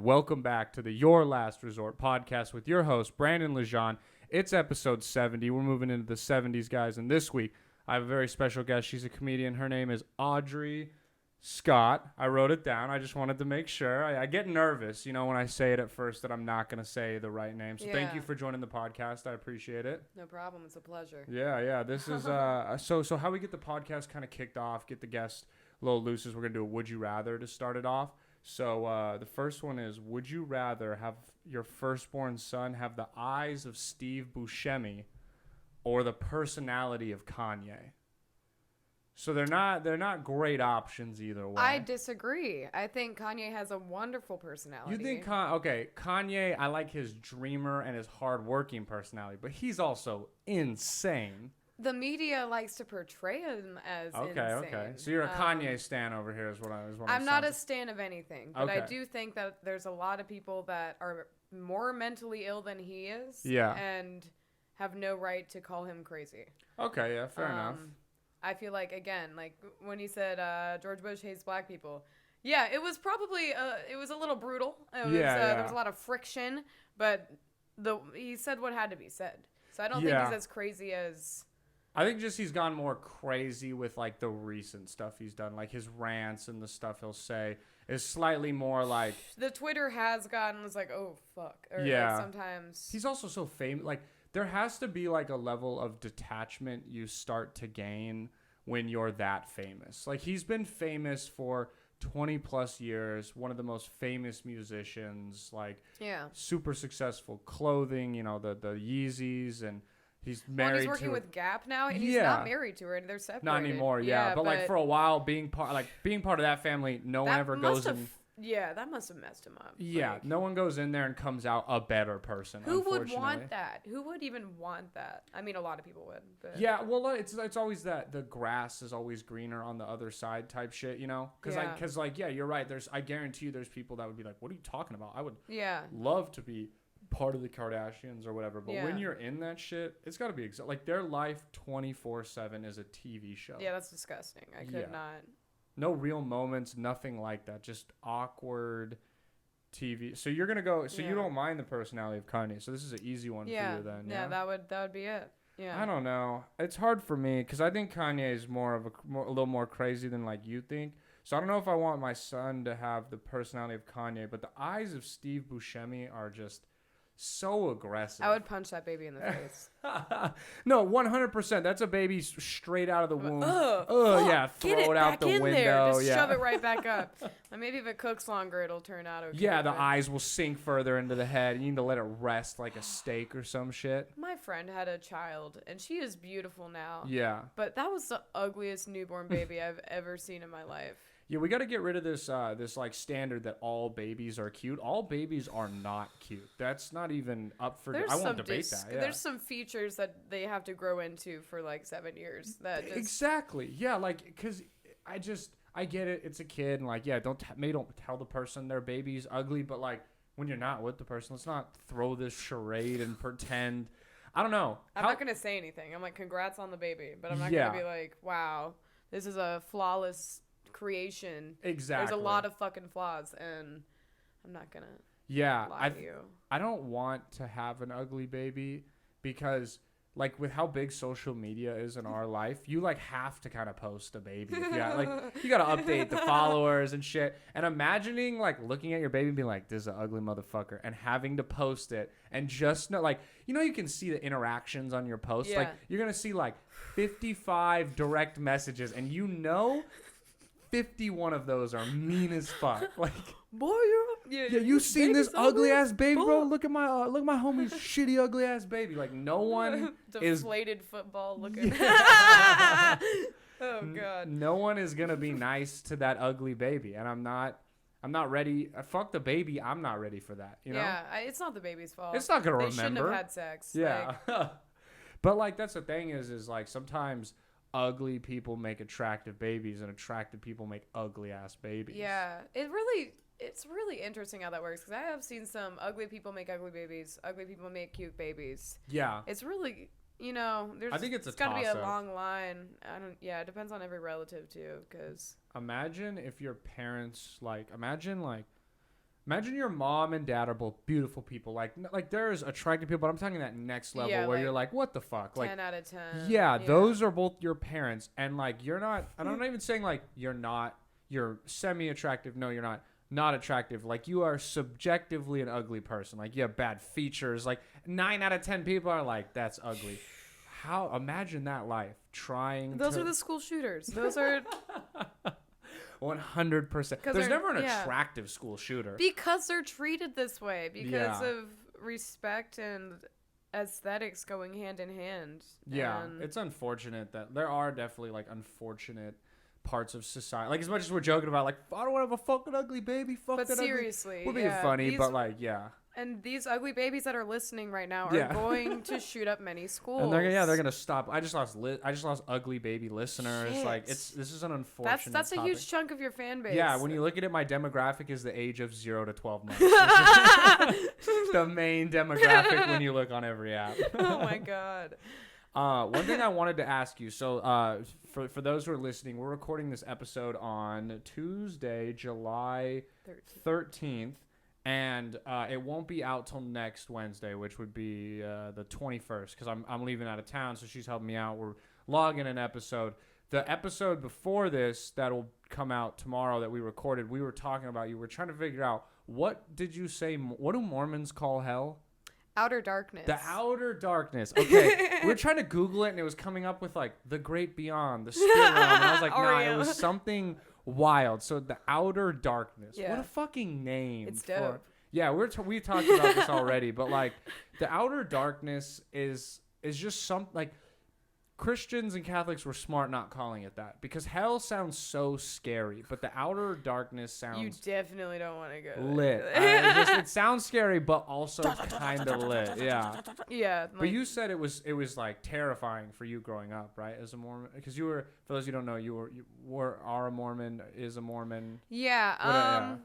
welcome back to the Your Last Resort podcast with your host, Brandon Lejean. It's episode 70. We're moving into the 70s, guys, and this week I have a very special guest. She's a comedian. Her name is Audrey Scott. I wrote it down. I just wanted to make sure. I get nervous, when I say it at first that I'm not going to say the right name. So thank you for joining the podcast. I appreciate it. No problem. It's a pleasure. Yeah. This is so how we get the podcast kind of kicked off, get the guests a little loose is we're going to do a Would You Rather to start it off. So the first one is, would you rather have your firstborn son have the eyes of Steve Buscemi or the personality of Kanye? So they're not great options either way. I disagree. I think Kanye has a wonderful personality. You think Kanye, I like his dreamer and his hardworking personality, but he's also insane. The media likes to portray him as insane. Okay. So you're a Kanye stan over here is what I'm not a stan of anything, but okay. I do think that there's a lot of people that are more mentally ill than he is. Yeah. And have no right to call him crazy. Okay, yeah, fair enough. I feel like, again, like when he said George Bush hates black people. Yeah, it was probably, it was a little brutal. There was a lot of friction, but he said what had to be said. So I don't think he's as crazy as... I think just he's gone more crazy with, like, the recent stuff he's done. Like, his rants and the stuff he'll say is slightly more, like... The Twitter has gotten, it's like, oh, fuck. Or like sometimes... He's also so famous. Like, there has to be, like, a level of detachment you start to gain when you're that famous. Like, he's been famous for 20-plus years, one of the most famous musicians, like, super successful clothing, the Yeezys, and... He's married. He's working with Gap now, and he's not married to her. They're separated. Not anymore, but like for a while, being part of that family, no one ever goes in. Yeah, that must have messed him up. Yeah, like, no one goes in there and comes out a better person. Who would want that? Who would even want that? I mean, a lot of people would. But. Yeah, well, it's always that the grass is always greener on the other side type shit, Because you're right. I guarantee you, there's people that would be like, "What are you talking about?" I would love to be part of the Kardashians or whatever, but when you're in that shit, it's got to be like their life 24/7 is a TV show. Yeah, that's disgusting. I could not. No real moments, nothing like that. Just awkward TV. So you're gonna go. So you don't mind the personality of Kanye. So this is an easy one for you then. Yeah, that would be it. Yeah. I don't know. It's hard for me because I think Kanye is a little more crazy than like you think. So I don't know if I want my son to have the personality of Kanye, but the eyes of Steve Buscemi are just so aggressive. I would punch that baby in the face. No, 100%. That's a baby straight out of the womb. Yeah, throw it out the window. There. Just shove it right back up. And maybe if it cooks longer, it'll turn out okay. Yeah, the eyes will sink further into the head. You need to let it rest like a steak or some shit. My friend had a child, and she is beautiful now. Yeah. But that was the ugliest newborn baby I've ever seen in my life. Yeah, we got to get rid of this like standard that all babies are cute. All babies are not cute. That's not even up for. I won't debate that. Yeah. There's some features that they have to grow into for like 7 years. Exactly. Yeah, like because I get it. It's a kid, and like don't tell the person their baby's ugly, but like when you're not with the person, let's not throw this charade and pretend. I don't know. I'm not gonna say anything. I'm like, congrats on the baby, but I'm not gonna be like, wow, this is a flawless creation. Exactly. There's a lot of fucking flaws, and I'm not gonna lie to you. I don't want to have an ugly baby because like with how big social media is in our life, you like have to kind of post a baby. Like you gotta update the followers and shit. And imagining like looking at your baby and being like, this is an ugly motherfucker, and having to post it and just know like you can see the interactions on your post. Like you're gonna see like 55 direct messages, and 51 of those are mean as fuck. Like, boy, you seen this ugly ass baby, bro? Look at my homie's shitty ugly ass baby. Like, no one deflated football looking. Oh god. No one is gonna be nice to that ugly baby, and I'm not ready. Fuck the baby. I'm not ready for that. Yeah, it's not the baby's fault. It's not gonna they remember. Shouldn't have had sex. Yeah. But like that's the thing is like sometimes ugly people make attractive babies and attractive people make ugly ass babies. Yeah, it's really interesting how that works because I have seen some ugly people make ugly babies, ugly people make cute babies. Yeah, it's really there's. I think it's got to be a long line. It depends on every relative too. Because imagine if your parents imagine Imagine your mom and dad are both beautiful people. Like there's attractive people, but I'm talking that next level where like you're like, what the fuck? 10 Like, out of 10. yeah, those are both your parents. And like, you're not, and I'm not even saying like you're semi-attractive. No, you're not attractive. Like, you are subjectively an ugly person. Like, you have bad features. Like, 9 out of 10 people are like, that's ugly. Imagine that life Those are the school shooters. Those are 100%. There's never an attractive school shooter. Because they're treated this way. Because of respect and aesthetics going hand in hand. Yeah, it's unfortunate that there are definitely like unfortunate parts of society. Like, as much as we're joking about, like, I don't want to have a fucking ugly baby. Fuck but that seriously, ugly. We're being funny, but like, yeah. And these ugly babies that are listening right now are going to shoot up many schools. And they're gonna stop. I just lost ugly baby listeners. Shit. Like, this is an unfortunate. That's a huge chunk of your fan base. Yeah, when you look at it, my demographic is the age of 0 to 12 months. The main demographic when you look on every app. Oh my god. One thing I wanted to ask you. So, for those who are listening, we're recording this episode on Tuesday, July 13th. And it won't be out till next Wednesday, which would be the 21st, because I'm leaving out of town, so she's helping me out. We're logging an episode. The episode before this that'll come out tomorrow that we recorded, we were talking about, you were trying to figure out, what did you say, what do Mormons call hell? Outer darkness. The outer darkness. Okay. We were trying to Google it, and it was coming up with, like, the great beyond, the spirit realm. And I was like, nah, it was something wild. So the outer darkness. Yeah. What a fucking name. It's dope. Yeah, we talked about this already, but like the outer darkness is just some, like, Christians and Catholics were smart not calling it that, because hell sounds so scary, but the outer darkness sounds. You definitely don't want to go lit. It sounds scary, but also kind of lit. Yeah. Yeah. Like, but you said it was like terrifying for you growing up, right? As a Mormon, because you were, for those who don't know, you are a Mormon, is a Mormon. Yeah.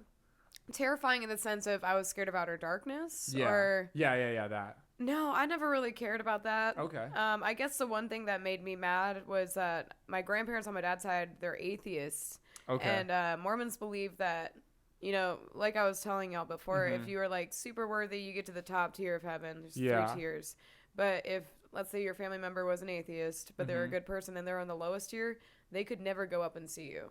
Terrifying in the sense of I was scared of outer darkness. Yeah. Or that. No, I never really cared about that. Okay. I guess the one thing that made me mad was that my grandparents on my dad's side, they're atheists. Okay. And Mormons believe that, you know, like I was telling y'all before, if you are like super worthy, you get to the top tier of heaven. There's 3 tiers. But if, let's say your family member was an atheist, but they're a good person and they're on the lowest tier, they could never go up and see you.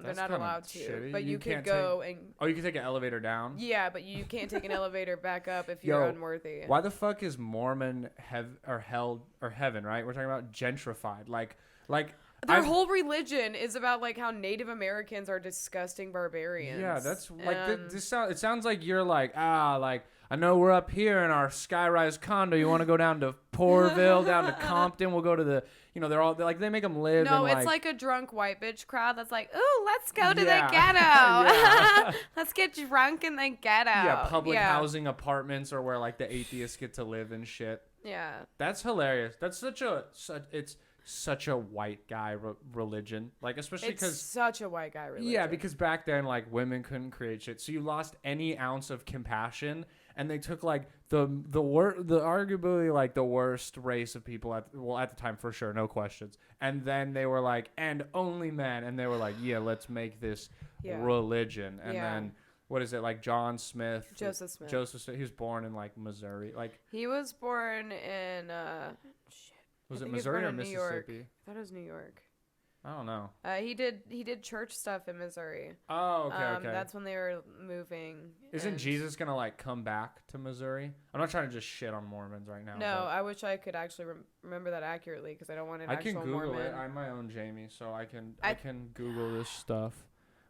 They're not allowed to, shitty. But you could go and... Oh, you can take an elevator down? Yeah, but you can't take an elevator back up if you're unworthy. Why the fuck is Mormon heaven, right? We're talking about gentrified. Like their whole religion is about like how Native Americans are disgusting barbarians. Yeah, that's like it sounds like you're like, I know we're up here in our skyrise condo. You want to go down to Poorville, down to Compton? We'll go to the, you know, they're like, they make them live. No, in it's like a drunk white bitch crowd that's like, ooh, let's go to the ghetto. Let's get drunk in the ghetto. Yeah, public housing apartments, or where like the atheists get to live and shit. Yeah. That's hilarious. That's it's such a white guy religion, like, especially because such a white guy religion. Yeah, because back then, like, women couldn't create shit, so you lost any ounce of compassion, and they took like the arguably like the worst race of people at the time, for sure, no questions, and then they were like, and only men, and they were like, yeah, let's make this religion, and then. What is it, like Joseph Smith. He was born in like Missouri, like he was born in Was it Missouri or Mississippi? I thought it was New York. I don't know. He did church stuff in Missouri. Oh, okay. That's when they were moving. Isn't Jesus gonna like come back to Missouri? I'm not trying to just shit on Mormons right now. No, I wish I could actually remember that accurately, because I don't want an actual Mormon. I can Google it. I'm my own Jamie, so I can Google this stuff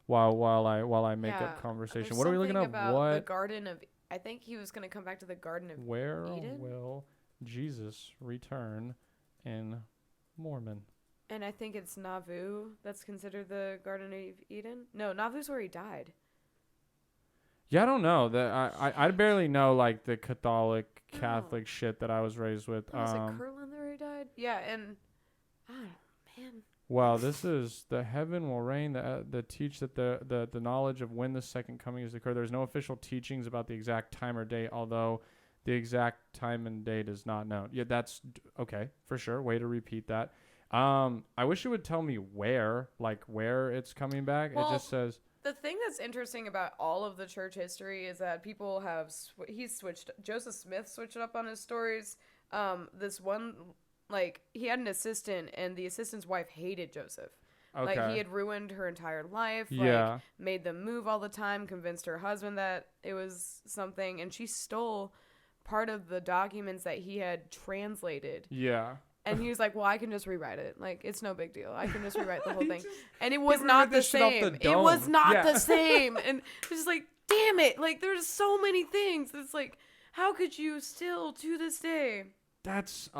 while I make up conversation. What are we looking at? What? The Garden of. I think he was gonna come back to the Garden of Eden. Where will Jesus return in Mormon? And I think it's Nauvoo that's considered the Garden of Eden. No, Nauvoo's where he died. Yeah, I don't know. I barely know like the Catholic shit that I was raised with. Was it Curlin where he died? Yeah, and man. Well, this is the heaven will reign. The teach that the knowledge of when the second coming is occur. There's no official teachings about the exact time or date, although the exact time and date is not known. Yeah, that's okay for sure. Way to repeat that. I wish it would tell me where it's coming back. Well, it just says The thing that's interesting about all of the church history is that people have Joseph Smith switched it up on his stories. This one, like, he had an assistant, and the assistant's wife hated Joseph. Okay. Like, he had ruined her entire life. Yeah. Like, made them move all the time, convinced her husband that it was something, and she stole part of the documents that he had translated. Yeah. And he was like, well, I can just rewrite it. Like, it's no big deal. I can just rewrite the whole thing. And it was not the same. It was not the same. And it's just like, damn it. Like, there's so many things. It's like, how could you still, to this day? That's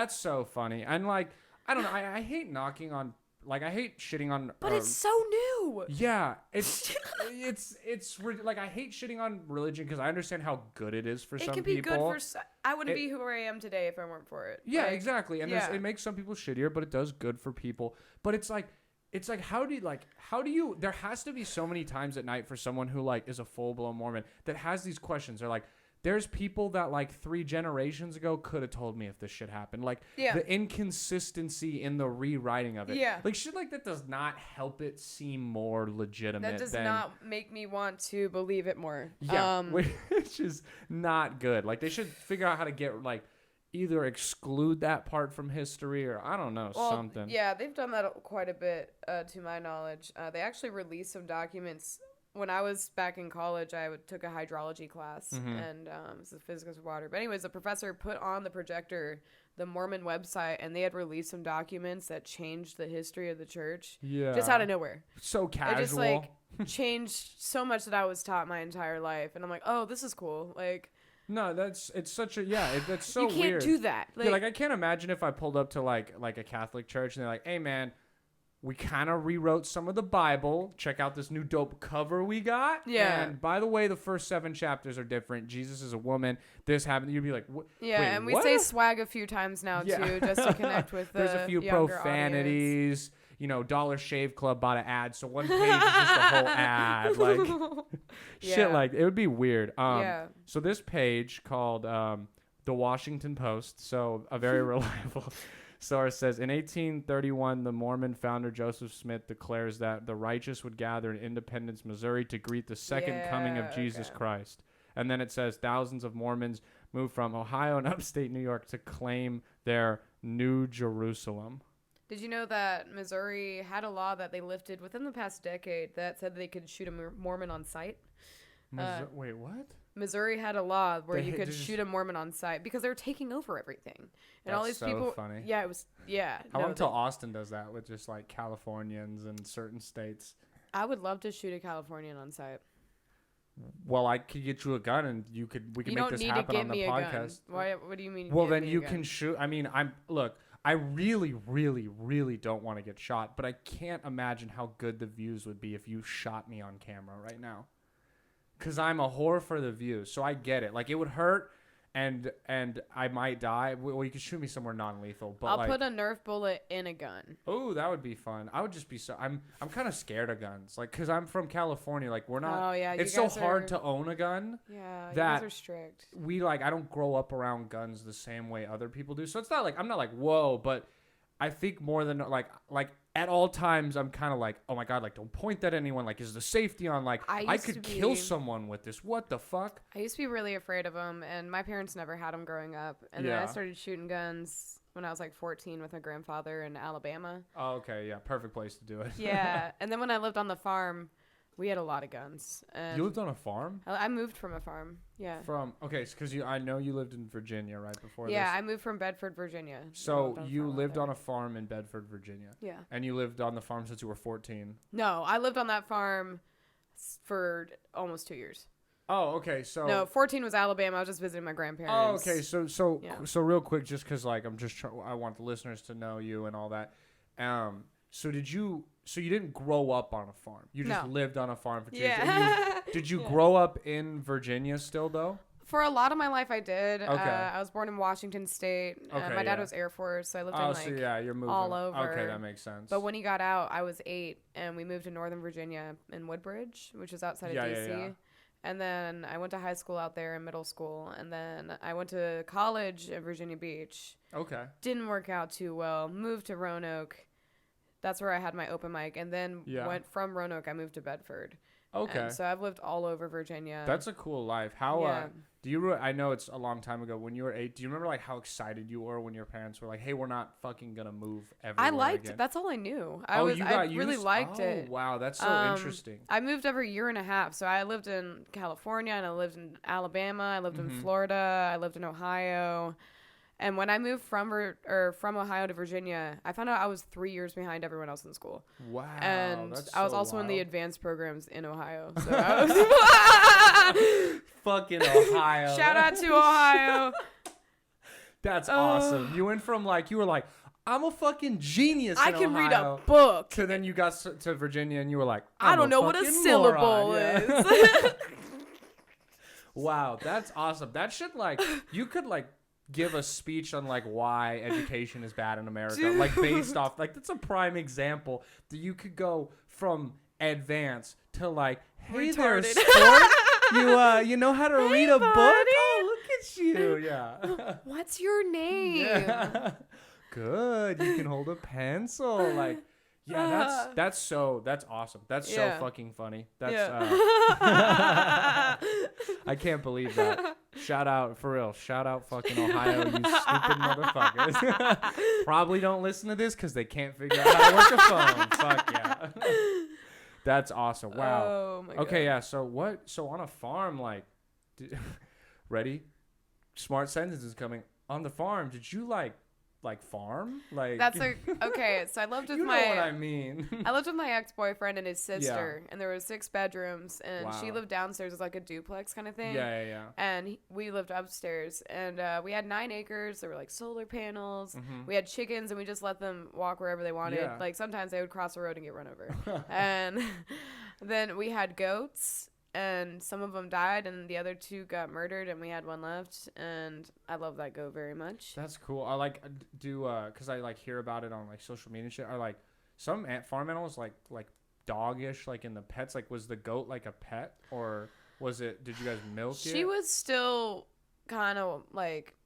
so funny. And, like, I don't know. I hate knocking on, like, I hate shitting on. But it's so new. Yeah. It's like, I hate shitting on religion because I understand how good it is for some people. It can be good for, I wouldn't be who I am today if I weren't for it. Yeah, like, exactly. And it makes some people shittier, but it does good for people. But it's like, how do you, there has to be so many times at night for someone who, like, is a full-blown Mormon that has these questions. They're like, there's people that, like, 3 generations ago could have told me if this shit happened. Like, the inconsistency in the rewriting of it. Yeah. Like, shit like that does not help it seem more legitimate. That does not make me want to believe it more. Yeah, which is not good. Like, they should figure out how to get, like, either exclude that part from history or, I don't know, something. Yeah, they've done that quite a bit, to my knowledge. They actually released some documents. When I was back in college, I took a hydrology class, and it's the physics of water. But anyways, the professor put on the projector the Mormon website, and they had released some documents that changed the history of the church. Yeah. Just out of nowhere. So casual. It just, like, changed so much that I was taught my entire life. And I'm like, oh, this is cool. Like... No, that's so weird. You can't do that. Like, I can't imagine if I pulled up to, like a Catholic church, and they're like, hey, man, we kind of rewrote some of the Bible. Check out this new dope cover we got. Yeah. And by the way, the first 7 chapters are different. Jesus is a woman. This happened. You'd be like, what? Yeah, wait, and we say swag a few times now, too, just to connect with the There's a few profanities. Audience. You know, Dollar Shave Club bought an ad, so one page is just a whole ad. Like, shit like, it would be weird. So this page called The Washington Post, so a very reliable... source says, in 1831, the Mormon founder Joseph Smith declares that the righteous would gather in Independence, Missouri to greet the second coming of Jesus Christ. And then it says thousands of Mormons moved from Ohio and upstate New York to claim their New Jerusalem. Did you know that Missouri had a law that they lifted within the past decade that said they could shoot a Mormon on sight? Wait, what? Missouri had a law where you could shoot a Mormon on sight because they were taking over everything. And all these people. Funny. Yeah, it was. Yeah. How long until Austin does that with just, like, Californians in certain states? I would love to shoot a Californian on sight. Well, I could get you a gun, and we can make this happen on the podcast. Why? What do you mean? Well, then you can shoot. I mean, I really, really, really don't want to get shot, but I can't imagine how good the views would be if you shot me on camera right now. Because I'm a whore for the views, so I get it. Like, it would hurt, and I might die. Well, you could shoot me somewhere non-lethal, but I'll put a Nerf bullet in a gun. Oh, that would be fun. I would just be I'm kind of scared of guns, like, because I'm from California. Like, we're not. Oh yeah, it's so hard to own a gun. Yeah, you guys are strict. I don't grow up around guns the same way other people do, so it's not like I'm not like whoa, but I think more than like. At all times, I'm kind of like, oh my God, like, don't point that at anyone. Like, is the safety on? Like, I could kill someone with this. What the fuck? I used to be really afraid of them, and my parents never had them growing up. And then I started shooting guns when I was like 14 with my grandfather in Alabama. Oh, okay. Yeah. Perfect place to do it. Yeah. And then when I lived on the farm, we had a lot of guns. And you lived on a farm? I moved from a farm. Yeah. Because I know you lived in Virginia right before this. Yeah, I moved from Bedford, Virginia. So you lived on a farm in Bedford, Virginia. Yeah. And you lived on the farm since you were 14. No, I lived on that farm for almost 2 years. Oh, okay. So no, 14 was Alabama. I was just visiting my grandparents. Oh, okay. So real quick, just because, like, I want the listeners to know you and all that. So you didn't grow up on a farm. You just lived on a farm for 2 years. Yeah. Did you grow up in Virginia still, though? For a lot of my life, I did. Okay. I was born in Washington State. My dad was Air Force, so I lived you're moving all over. Okay, that makes sense. But when he got out, I was 8, and we moved to Northern Virginia in Woodbridge, which is outside of D.C. Yeah. And then I went to high school out there in middle school, and then I went to college at Virginia Beach. Okay. Didn't work out too well. Moved to Roanoke. that's where I had my open mic, and then went from Roanoke. I moved to Bedford. Okay. And so I've lived all over Virginia. That's a cool life. How do you? I know it's a long time ago. When you were 8, do you remember like how excited you were when your parents were like, "Hey, we're not fucking gonna move everywhere"? I liked again? it. That's all I knew. I really liked it. Oh wow, that's so interesting. I moved every year and a half. So I lived in California, and I lived in Alabama. I lived in Florida. I lived in Ohio. And when I moved from Ohio to Virginia, I found out I was 3 years behind everyone else in school. Wow. And that's I was so also in the wild. advanced programs in Ohio. So I was Fucking Ohio. Shout out to Ohio. That's awesome. You went from you were like, I'm a fucking genius. I can read a book. To then you got to Virginia and you were like, I don't know what a syllable is. Wow, that's awesome. That should you could give a speech on why education is bad in America, Dude. Based off that's a prime example that you could go from advanced to hey there, Retarded. sport. You know how to read a book? buddy. Oh, look at you. Yeah. What's your name? Yeah. Good. You can hold a pencil. That's awesome. That's so fucking funny. That's I can't believe that. Shout out for real. Shout out fucking Ohio, you stupid motherfuckers. Probably don't listen to this because they can't figure out how to work a phone. Fuck yeah. That's awesome. Wow. Oh my okay, God. yeah. So on a farm, ready? Smart sentences coming. On the farm, did you farm? That's okay. So I lived with you know what I mean. I lived with my ex-boyfriend and his sister, and there was 6 bedrooms, and she Wow. lived downstairs as a duplex kind of thing. Yeah. And we lived upstairs, and we had 9 acres. There were solar panels. Mhm. We had chickens, and we just let them walk wherever they wanted. Yeah. Sometimes they would cross the road and get run over. And then we had goats. And some of them died, and the other 2 got murdered, and we had 1 left. And I love that goat very much. That's cool. I because I hear about it on social media and shit. Are some farm animals doggish in the pets? Was the goat a pet, or was it? Did you guys milk it? She was still kind of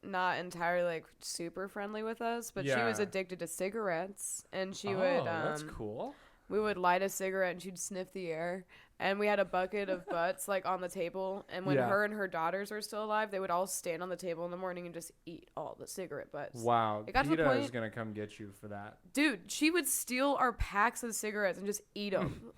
not entirely super friendly with us, but she was addicted to cigarettes, and she would. That's cool. We would light a cigarette, and she'd sniff the air. And we had a bucket of butts on the table. And when her and her daughters were still alive, they would all stand on the table in the morning and just eat all the cigarette butts. Wow. It got to the PETA point, is going to come get you for that. Dude, she would steal our packs of cigarettes and just eat them.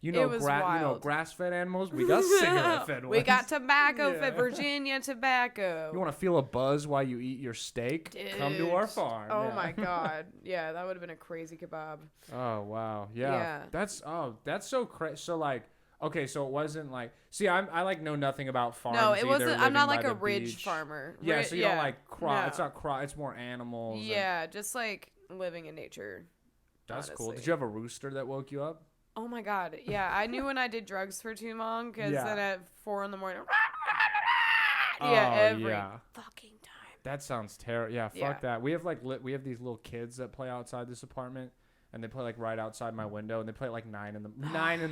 You know, it was wild. grass-fed animals? We got cigarette-fed ones. We got tobacco-fed Virginia tobacco. You want to feel a buzz while you eat your steak? Dude. Come to our farm. Oh, my God. Yeah, that would have been a crazy kebab. Oh, wow. Yeah. That's so crazy. So, okay, so it wasn't see, I know nothing about farms. No, it wasn't. either, I'm not living by a the ridge beach. farmer. Yeah, so you don't crop. No. It's not crop. It's more animals. Yeah, just living in nature. That's honestly. cool. Did you have a rooster that woke you up? Oh my God. Yeah, I knew when I did drugs for too long because then at 4 a.m. every fucking time. That sounds terrible. Yeah, fuck that. We have we have these little kids that play outside this apartment, and they play right outside my window, and they play at 9 in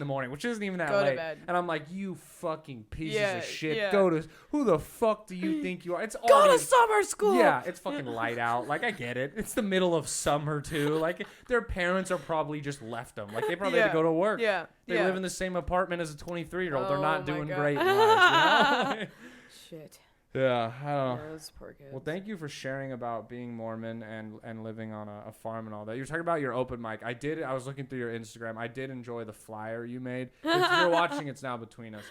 the morning, which isn't even that Go late. to bed. And I'm like, you fucking pieces Yeah, of shit. yeah. Go to who the fuck do you think you are? It's Go already, to summer school. Yeah, it's fucking light out. I get it. It's the middle of summer too. Their parents are probably just left them. They probably had to go to work. Yeah. They live in the same apartment as a 23-year-old. They're Oh not my doing God. great in life. You know? Shit. Yeah, I don't know. Those poor kids. Well, thank you for sharing about being Mormon and living on a farm and all that. You were talking about your open mic. I was looking through your Instagram. I did enjoy the flyer you made. If you're watching, it's now between us.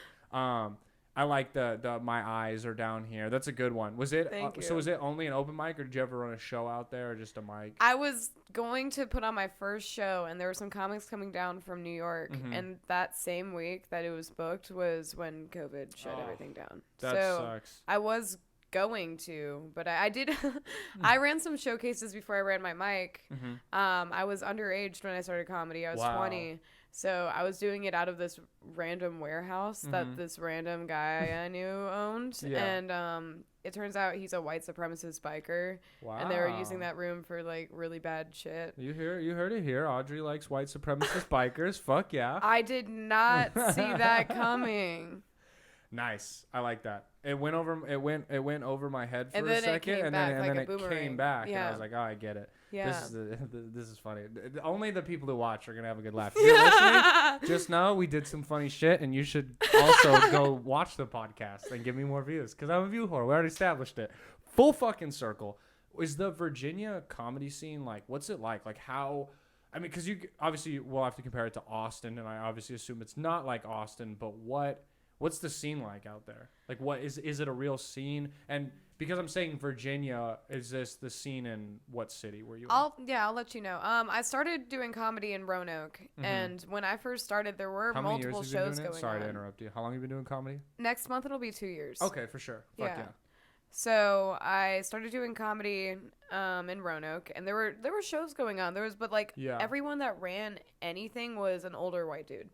I like the my eyes are down here. That's a good one. Was it? Thank you. So was it only an open mic, or did you ever run a show out there, or just a mic? I was going to put on my first show, and there were some comics coming down from New York, and that same week that it was booked was when COVID shut everything down. That sucks. I was going to, but I did. I ran some showcases before I ran my mic. I was underage when I started comedy. I was 20. So I was doing it out of this random warehouse that this random guy I knew owned. Yeah. And it turns out he's a white supremacist biker. Wow. And they were using that room for really bad shit. You heard it here. Audrey likes white supremacist bikers. Fuck yeah. I did not see that coming. Nice. I like that. It went over. It went over my head for And a then it second, came and back then, like and a then it boomerang. came back, and I Yeah. was like, oh, I get it. Yeah. This is funny. Only the people who watch are gonna have a good laugh. If you're listening, just know we did some funny shit, and you should also go watch the podcast and give me more views because I'm a view whore. We already established it. Full fucking circle. Is the Virginia comedy scene like? What's it like? Like how? I mean, because you obviously we'll have to compare it to Austin, and I obviously assume it's not like Austin. But what's the scene like out there? Like, what is it a real scene? And because I'm saying Virginia, is this the scene in what city were you in? I'll let you know. I started doing comedy in Roanoke, and when I first started, there were How many years multiple have you been shows doing it? going Sorry on. to interrupt you. How long have you been doing comedy? Next month it'll be 2 years. Okay, for sure. Fuck yeah. So I started doing comedy in Roanoke, and there were shows going on. Everyone that ran anything was an older white dude,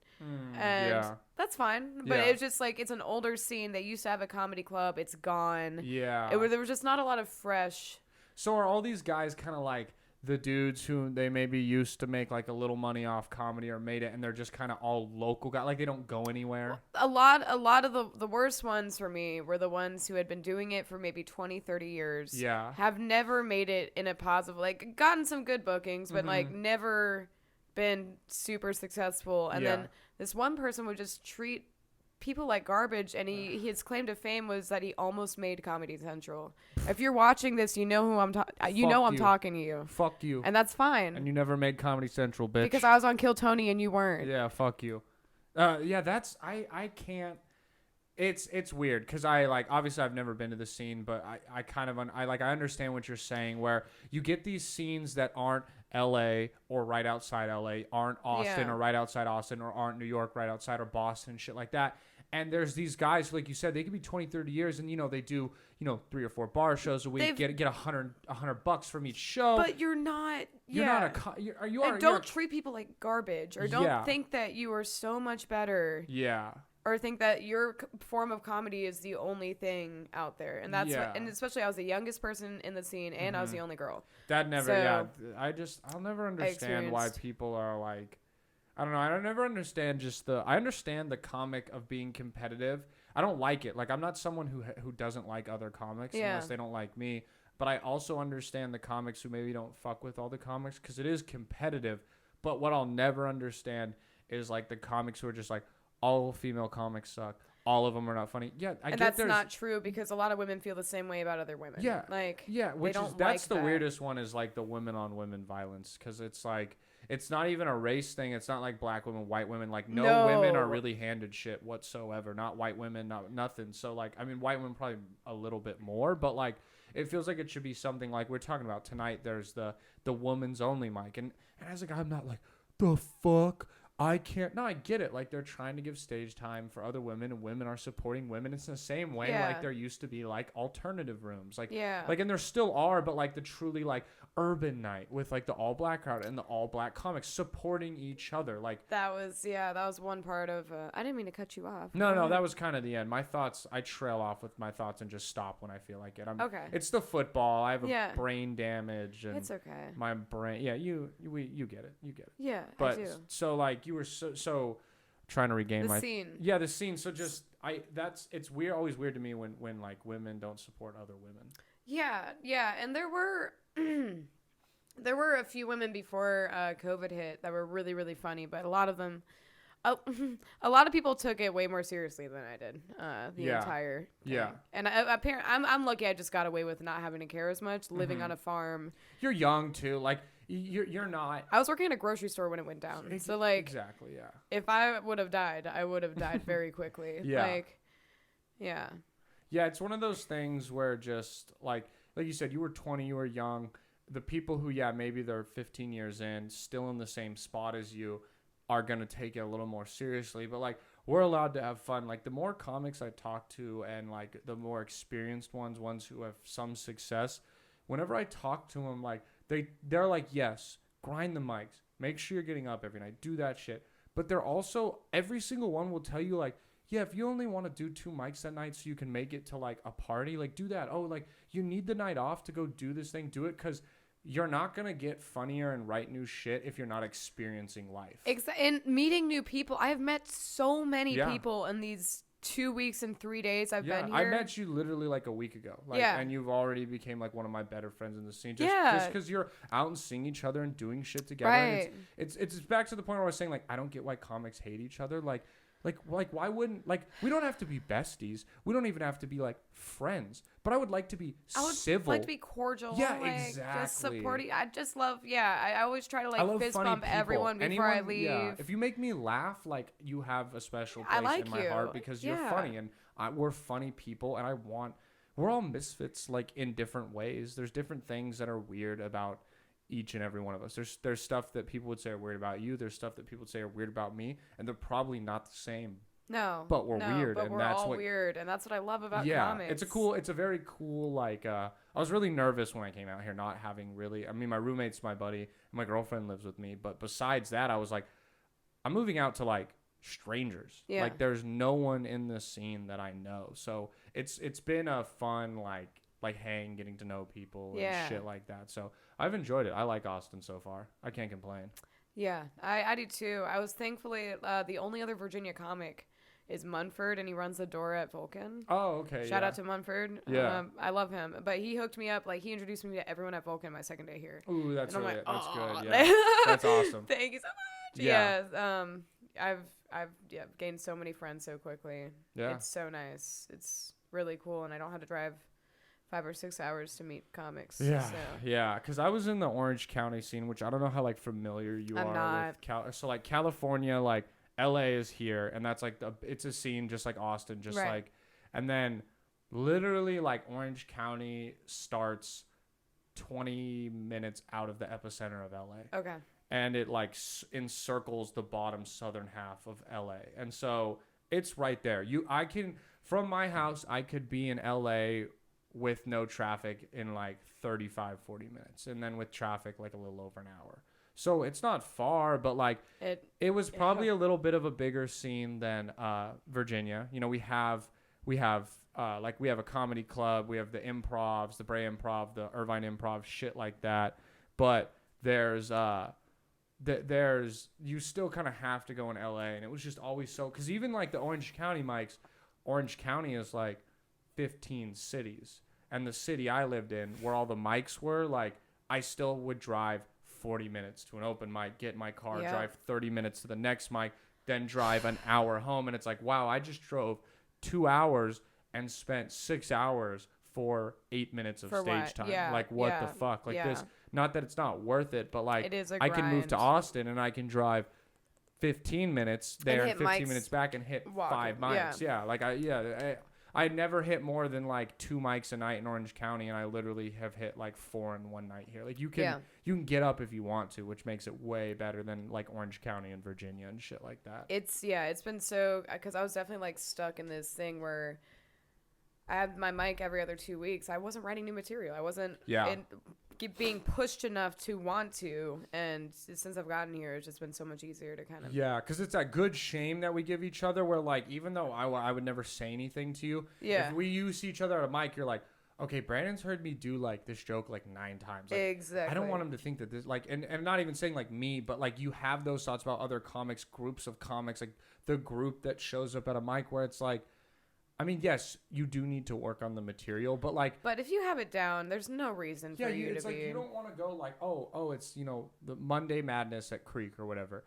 and that's fine. But it's just like it's an older scene. They used to have a comedy club. It's gone. Yeah. There was just not a lot of fresh. So are all these guys kind of like the dudes who they maybe used to make like a little money off comedy or made it, and they're just kind of all local guys, like they don't go anywhere? A lot of the worst ones for me were the ones who had been doing it for maybe 20, 30 years. Yeah. Have never made it in a positive, like gotten some good bookings, but like never been super successful. And then this one person would just treat people like garbage, and his claim to fame was that he almost made Comedy Central. If you're watching this, you know who I'm talking. I'm talking to you. Fuck you. And that's fine. And you never made Comedy Central, bitch. Because I was on Kill Tony and you weren't. Yeah, fuck you. That's I can't. It's weird because I like obviously I've never been to the scene, but I understand what you're saying where you get these scenes that aren't LA or right outside LA, aren't Austin or right outside Austin, or aren't New York right outside, or Boston, shit like that. And there's these guys, like you said, they could be 20, 30 years, and they do 3 or 4 bar shows a week, get $100 from each show. But you're not. You're not don't treat people like garbage, or don't think that you are so much better. Yeah. Or think that your form of comedy is the only thing out there, and that's and especially I was the youngest person in the scene, and I was the only girl. That never. I'll never understand why people are like. I don't know. I never understand I understand the comic of being competitive. I don't like it. Like, I'm not someone who doesn't like other comics unless they don't like me. But I also understand the comics who maybe don't fuck with all the comics because it is competitive. But what I'll never understand is like the comics who are just like, all female comics suck. All of them are not funny. Yeah, and that's not true because a lot of women feel the same way about other women. Yeah, that's the weirdest one is like the women on women violence because it's like it's not even a race thing. It's not like black women, white women. Like no women are really handed shit whatsoever. Not white women, not nothing. So like I mean, white women probably a little bit more, but like it feels like it should be something like we're talking about tonight. There's the woman's only mic, and as a guy, I'm not like the fuck. I can't. No, I get it. Like they're trying to give stage time for other women, and women are supporting women. It's the same way like there used to be like alternative rooms, like and there still are, but like the truly like urban night with like the all black crowd and the all black comics supporting each other. Like that was one part of. I didn't mean to cut you off. No, that was kind of the end. My thoughts. I trail off with my thoughts and just stop when I feel like it. Okay. It's the football. I have a brain damage, and it's okay. My brain. Yeah, you get it. You get it. Yeah, but I do. So like. You were so trying to regain the scene. Yeah, the scene. So just it's weird, always weird to me when like women don't support other women. Yeah, and there were a few women before COVID hit that were really, really funny, but a lot of them, a lot of people took it way more seriously than I did. The entire thing. Yeah, and apparently I'm lucky. I just got away with not having to care as much, living on a farm. You're young too, like. You're not. I was working at a grocery store when it went down. So like exactly, yeah. If I would have died, I would have died very quickly. Yeah, it's one of those things where just like you said, you were 20, you were young. The people who maybe they're 15 years in, still in the same spot as you, are gonna take it a little more seriously. But like we're allowed to have fun. Like the more comics I talk to, and like the more experienced ones who have some success, whenever I talk to them, like. They're like, yes, grind the mics. Make sure you're getting up every night. Do that shit. But they're also, every single one will tell you, like, yeah, if you only want to do 2 mics that night so you can make it to, like, a party, like, do that. Oh, like, you need the night off to go do this thing. Do it because you're not going to get funnier and write new shit if you're not experiencing life. And meeting new people. I have met so many people in these 2 weeks and 3 days I've been here. I met you literally like a week ago. And you've already became like one of my better friends in the scene. Just because you're out and seeing each other and doing shit together. Right. And it's back to the point where I was saying, like, I don't get why comics hate each other. Like why wouldn't, like, we don't have to be besties. We don't even have to be like friends. But I would like to be civil. Like to be cordial. Yeah, like, exactly. Just supporting. I just love. Yeah, I always try to like fist bump everyone before I leave. Yeah. If you make me laugh, like, you have a special place in my heart because you're funny, and we're funny people, and we're all misfits, like, in different ways. There's different things that are weird about each and every one of us. There's stuff that people would say are weird about you. There's stuff that people would say are weird about me, and they're probably not the same. No, but we're weird, but and we're that's all what, weird, and that's what I love about comics. It's a very cool, like, I was really nervous when I came out here, not having really, I mean, my roommate's my buddy, and my girlfriend lives with me, but besides that, I was like, I'm moving out to, like, strangers. Yeah. Like, there's no one in the scene that I know, so it's been a fun, like hang, getting to know people and shit like that, so I've enjoyed it. I like Austin so far. I can't complain. Yeah, I do too. I was thankfully the only other Virginia comic is Munford, and he runs the door at Vulcan. Oh, okay. Shout out to Munford. Yeah. I love him. But he hooked me up. Like, he introduced me to everyone at Vulcan my second day here. Ooh, that's really, like, that's good. Yeah. That's awesome. Thank you so much. Yeah. I've gained so many friends so quickly. Yeah. It's so nice. It's really cool, and I don't have to drive 5 or 6 hours to meet comics. Yeah. So. Yeah. Because I was in the Orange County scene, which I don't know how, like, familiar you are with. So, like, California, like, LA is here, and that's like it's a scene just like Austin, just like, and then literally like Orange County starts 20 minutes out of the epicenter of LA. Okay. And it like encircles the bottom southern half of LA, and so it's right there. From my house, I could be in LA with no traffic in like 35, 40 minutes, and then with traffic like a little over an hour. So it's not far, but like it was probably a little bit of a bigger scene than Virginia. You know, we have a comedy club, we have the improvs, the Bray Improv, the Irvine Improv, shit like that. But there's you still kind of have to go in LA, and it was just always so, because even like the Orange County mics, Orange County is like 15 cities, and the city I lived in where all the mics were, like, I still would drive 40 minutes to an open mic, get in my car, drive 30 minutes to the next mic, then drive an hour home. And it's like, wow, I just drove 2 hours and spent 6 hours for 8 minutes of stage time. Yeah, like, what the fuck? Like, this, not that it's not worth it, but like, it is a I can move to Austin and I can drive 15 minutes there and 15 minutes back and hit 5 mics. Yeah. Like, I never hit more than like 2 mics a night in Orange County, and I literally have hit like 4 in one night here. Like, you can get up if you want to, which makes it way better than like Orange County and Virginia and shit like that. It's been so, because I was definitely like stuck in this thing where I had my mic every other 2 weeks. I wasn't writing new material. I wasn't being pushed enough to want to, and since I've gotten here, it's just been so much easier to kind of because it's that good shame that we give each other, where like, even though I would never say anything to you, if you see each other at a mic, you're like, okay, Brandon's heard me do like this joke like 9 times. Like, exactly. I don't want him to think that this, like, and not even saying like me, but like, you have those thoughts about other comics, groups of comics, like the group that shows up at a mic, where it's like, I mean, yes, you do need to work on the material, but like... But if you have it down, there's no reason for you to it's like, you don't want to go like, oh, it's, you know, the Monday Madness at Creek or whatever.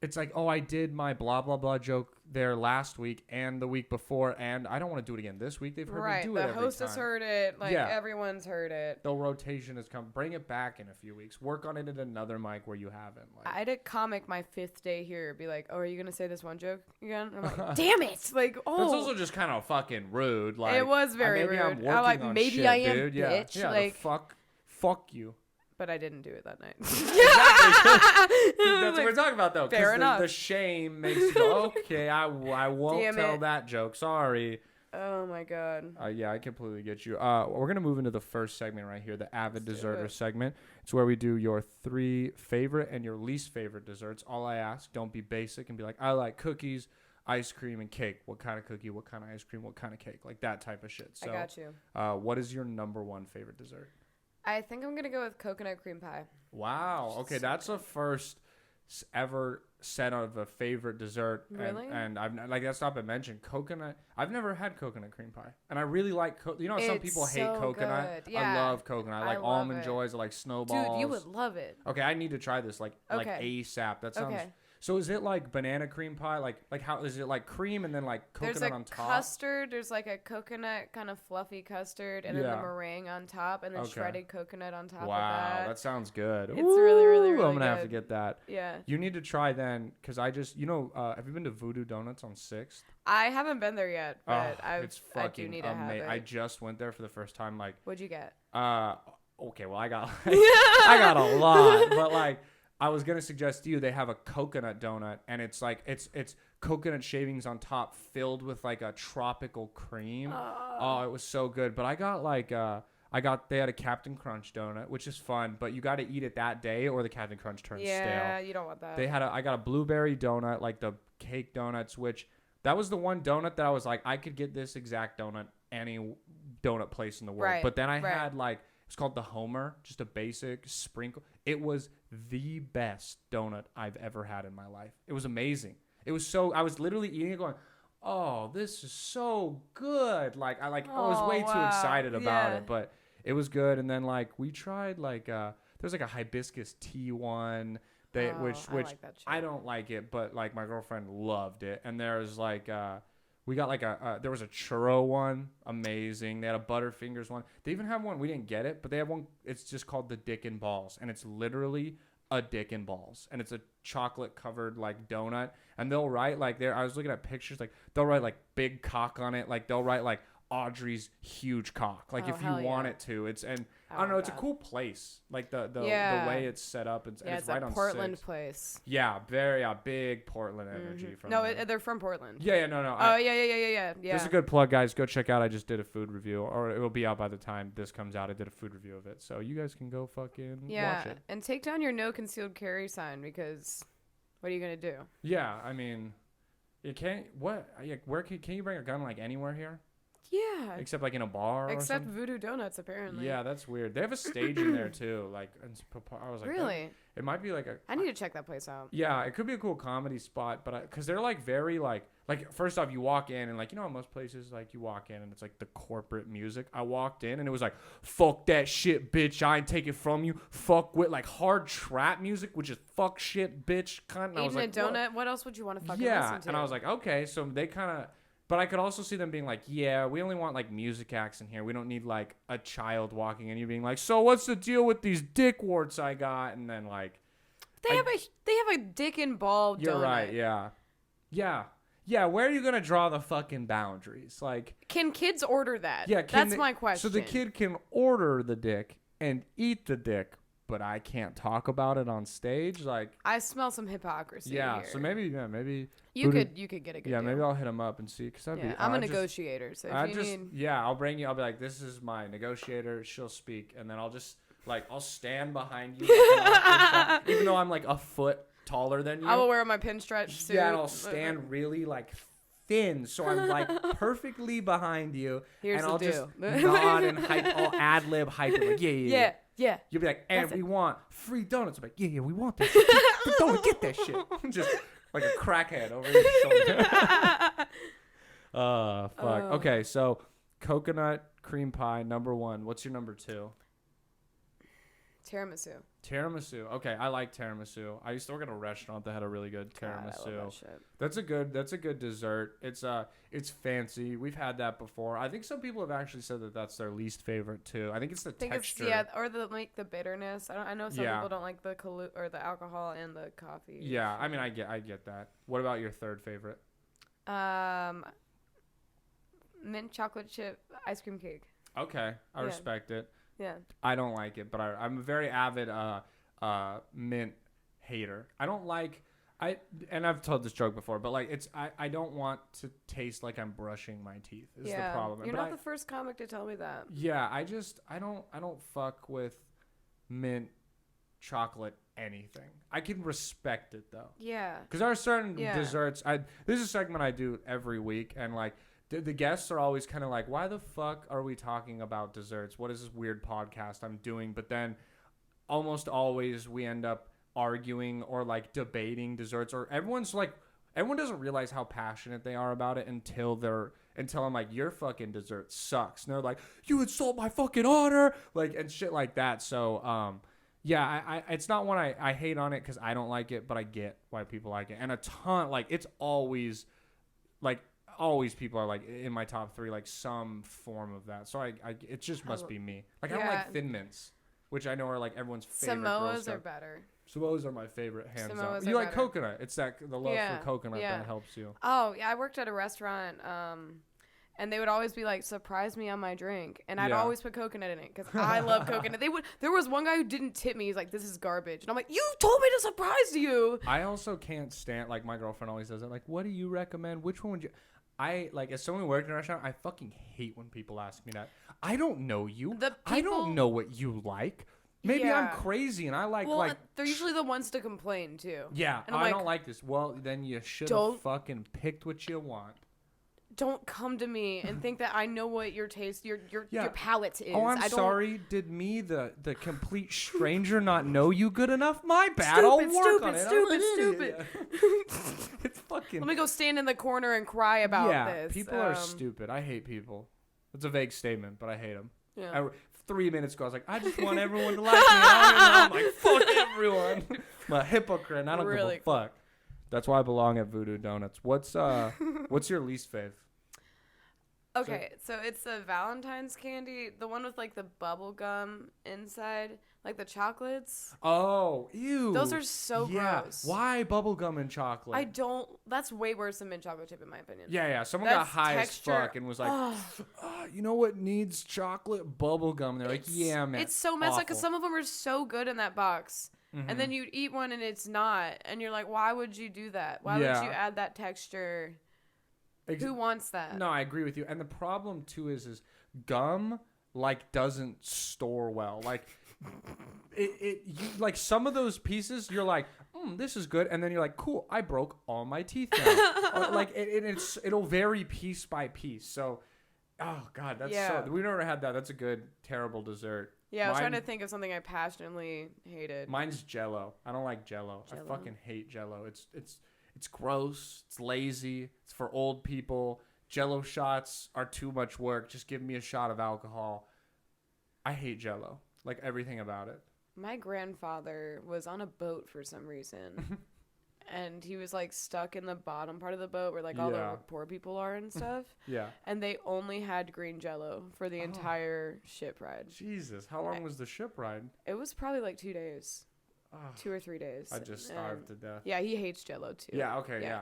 It's like, oh, I did my blah, blah, blah joke there last week and the week before, and I don't want to do it again this week. They've heard me do it every time. The host has heard it. Like, everyone's heard it. The rotation has come. Bring it back in a few weeks. Work on it at another mic where you haven't. Like, I had a comic my 5th day here be like, oh, are you going to say this one joke again? And I'm like, damn it. Like, oh. That's also just kind of fucking rude. Like, it was very rude. I'm like, maybe shit, I am, dude. bitch. Yeah, like, fuck you. But I didn't do it that night. That's what we're talking about, though. Fair enough. The shame makes you go, okay, I won't tell that joke. Sorry. Oh, my God. I completely get you. We're going to move into the first segment right here, the Avid Deserter segment. It's where we do your 3 favorite and your least favorite desserts. All I ask, don't be basic and be like, I like cookies, ice cream, and cake. What kind of cookie, what kind of ice cream, what kind of cake? Like that type of shit. So, I got you. What is your number 1 favorite dessert? I think I'm going to go with coconut cream pie. Wow. Okay, that's a first ever said of a favorite dessert. Really? And I've like that's not been mentioned. Coconut. I've never had coconut cream pie, and I really like. You know, some people hate so coconut. good. Yeah. I love coconut. I like love almond it. joys. I like snowballs. Dude, you would love it. Okay, I need to try this like Okay. ASAP. That sounds. Okay. So is it like banana cream pie? Like how is it like cream and then like coconut There's a on top? custard. There's like a coconut kind of fluffy custard, and then Yeah. the meringue on top, and then Okay. shredded coconut on top Wow, of that. that sounds good. It's really, really, really I'm gonna have to good. get that. Yeah. You need to try then, cause I just have you been to Voodoo Donuts on 6th? I haven't been there yet, but It's I fucking do need to have it. I just went there for the first time. Like, What'd you get? okay, well I got I got a lot, but like I was gonna suggest to you they have a coconut donut, and it's like it's coconut shavings on top filled with like a tropical cream. Oh, it was so good. But I got like they had a Captain Crunch donut, which is fun, but you got to eat it that day or the Captain Crunch turns stale. Yeah, you don't want that. I got a blueberry donut, like the cake donuts, which that was the one donut that I was like, I could get this exact donut any donut place in the world. Right, But then I right. had like, it's called the Homer, just a basic sprinkle. It was the best donut I've ever had in my life. It was amazing. It was I was literally eating it going, oh, this is so good. I was way too wow. excited about Yeah. it, but it was good. And then like we tried there's like a hibiscus tea one which I like that shit. I don't like it, but like my girlfriend loved it. And there's like we got like there was a churro one, amazing. They had a Butterfingers one. They even have one, we didn't get it, but they have one. It's just called the Dick and Balls, and it's literally a dick and balls, and it's a chocolate covered like donut. And they'll write like I was looking at pictures, like they'll write like big cock on it, like they'll write like Audrey's huge cock, like if you want it to. It's I don't know, it's a cool place, like the way it's set up. It's it's right a on Portland 6th. place. Yeah, big Portland energy from No, there. they're from Portland. Yeah, no. Oh, yeah. This is a good plug, guys. Go check out. I just did a food review, or it will be out by the time this comes out. I did a food review of it, so you guys can go fucking watch it. And take down your no concealed carry sign, because what are you gonna do? Yeah, I mean, you can't. What? Where can you bring a gun like anywhere here? Yeah. Except like in a bar. Except or something? Voodoo Donuts, apparently. Yeah, that's weird. They have a stage in there too. Like, I was like, really? It might be like I need to check that place out. Yeah, it could be a cool comedy spot, but because they're like very like first off, you walk in and like, you know, most places like you walk in and it's like the corporate music. I walked in and it was like, fuck that shit, bitch. I ain't take it from you. Fuck with like hard trap music, which is fuck shit, bitch. Cunt. Eating a donut. What else would you want to fucking yeah, listen to? and I was like, okay, so they kind of. But I could also see them being like, yeah, we only want like music acts in here. We don't need like a child walking in. You being like, so what's the deal with these dick warts I got? And then like, they have a dick and ball donut. You're right. Yeah. Where are you gonna draw the fucking boundaries? Like, can kids order that? Yeah, that's my question. So the kid can order the dick and eat the dick, but I can't talk about it on stage. Like, I smell some hypocrisy. Yeah. here. So maybe you could get a good. Yeah, deal. maybe I'll hit him up and see. Cause that'd be. I'm a negotiator, so if you need. Yeah, I'll bring you. I'll be like, this is my negotiator. She'll speak, and then I'll just like I'll stand behind you, even though I'm like a foot taller than you. I will wear my pinstripe suit. Yeah, and I'll stand really like thin, so I'm like perfectly behind you. Here's and the I'll deal. just nod and hype. I'll ad lib hype it like yeah. You'll be like, and we want free donuts. I'm like, yeah, we want that shit. Don't get that shit. Just like a crackhead over your shoulder. Fuck. Okay, so coconut cream pie, number 1. What's your number 2? Tiramisu. Okay, I like tiramisu. I used to work at a restaurant that had a really good tiramisu. God, I love that shit. That's a good dessert. It's fancy. We've had that before. I think some people have actually said that that's their least favorite too. I think it's the texture. Or the bitterness. I know some people don't like the or the alcohol and the coffee. Yeah, I mean I get that. What about your third favorite? Mint chocolate chip ice cream cake. Okay, I respect it. Yeah. I don't like it, but I'm a very avid mint hater. I don't like and I've told this joke before, but like I don't want to taste like I'm brushing my teeth is the problem. You're not the first comic to tell me that. Yeah, I don't fuck with mint chocolate anything. I can respect it though. Yeah. Because there are certain desserts. This is a segment I do every week, and like the guests are always kind of like, why the fuck are we talking about desserts? What is this weird podcast I'm doing? But then almost always we end up arguing or like debating desserts, or everyone doesn't realize how passionate they are about it until I'm like, your fucking dessert sucks. And they're like, you insult my fucking honor, like, and shit like that. So, yeah, I it's not one I hate on it because I don't like it, but I get why people like it. And a ton, like, it's always people are like in my top 3, like some form of that. So it just must be me. Like, I don't like Thin Mints, which I know are like everyone's favorite. Samoas are better. Samoas are my favorite, hands Samoas down. You like better. coconut? It's the love for coconut that helps you. Oh yeah, I worked at a restaurant, and they would always be like, "Surprise me on my drink," and I'd always put coconut in it because I love coconut. There was one guy who didn't tip me. He's like, "This is garbage," and I'm like, "You told me to surprise you." I also can't stand, like, my girlfriend always says it. Like, what do you recommend? Which one would you? As someone who worked in a restaurant, I fucking hate when people ask me that. I don't know you. I don't know what you like. Maybe I'm crazy and I like. They're usually the ones to complain too. Yeah, and I don't like this. Well, then you should have fucking picked what you want. Don't come to me and think that I know what your taste, your palate is. Oh, I'm sorry. Did me, the complete stranger, not know you good enough? My bad. I'll work on it. Stupid. It's fucking. Let me go stand in the corner and cry about this. People are stupid. I hate people. It's a vague statement, but I hate them. Yeah. 3 minutes ago, I was like, I just want everyone to like me. I'm like, fuck everyone. I'm a hypocrite. And I don't give a fuck. That's why I belong at Voodoo Donuts. What's your least fave? Okay, so it's the Valentine's candy, the one with like the bubble gum inside, like the chocolates. Oh, ew. Those are so gross. Why bubble gum and chocolate? That's way worse than mint chocolate chip in my opinion. Yeah. Someone got high as fuck and was like, you know what needs chocolate? Bubble gum. They're like, yeah, man. It's so messed up because some of them are so good in that box. Mm-hmm. And then you eat one and it's not. And you're like, why would you do that? Why would you add that texture? Who wants that? No, I agree with you. And the problem too is gum like doesn't store well. Like you like some of those pieces, you're like, this is good, and then you're like, cool, I broke all my teeth now. Like it'll vary piece by piece. So, oh god, that's so. We've never had that. That's a good terrible dessert. Yeah, I was trying to think of something I passionately hated. Mine's Jell-O. I don't like Jell-O. I fucking hate Jell-O. It's gross. It's lazy. It's for old people. Jell-O shots are too much work. Just give me a shot of alcohol. I hate Jell-O. Like everything about it. My grandfather was on a boat for some reason. And he was like stuck in the bottom part of the boat where like all the poor people are and stuff. Yeah. And they only had green Jell-O for the entire ship ride. Jesus. How long was the ship ride? It was probably like 2 days. 2 or 3 days. I just starved to death. Yeah, he hates Jell-O too. Yeah, okay, yeah.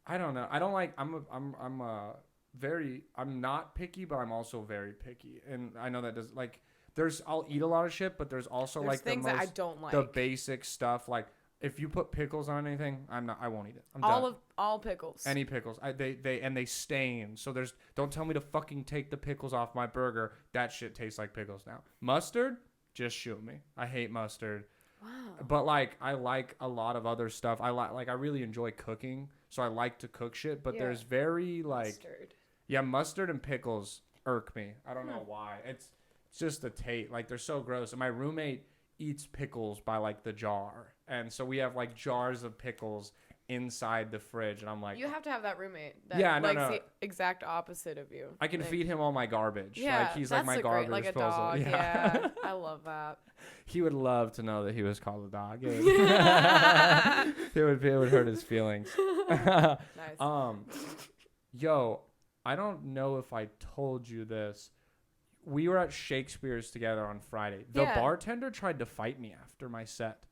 I don't know. I don't like I'm not picky, but I'm also very picky. And I know that does like I'll eat a lot of shit, but there's also like things that I don't like. The basic stuff like if you put pickles on anything, I won't eat it. I'm done. All pickles. Any pickles. They stain. So don't tell me to fucking take the pickles off my burger. That shit tastes like pickles now. Mustard? Just shoot me. I hate mustard. Wow. But like I like a lot of other stuff. I really enjoy cooking, so I like to cook shit, but there's very like mustard. Yeah, mustard and pickles irk me. I don't know why. It's just a taste. Like they're so gross. And my roommate eats pickles by like the jar. And so we have like jars of pickles inside the fridge, and I'm like, you have to have that roommate that likes the exact opposite of you. I can feed him all my garbage. Yeah, like he's like my garbage like a disposal. dog. Yeah. I love that. He would love to know that he was called a dog. It would hurt his feelings. Nice. Yo, I don't know if I told you this. We were at Shakespeare's together on Friday. The bartender tried to fight me after my set.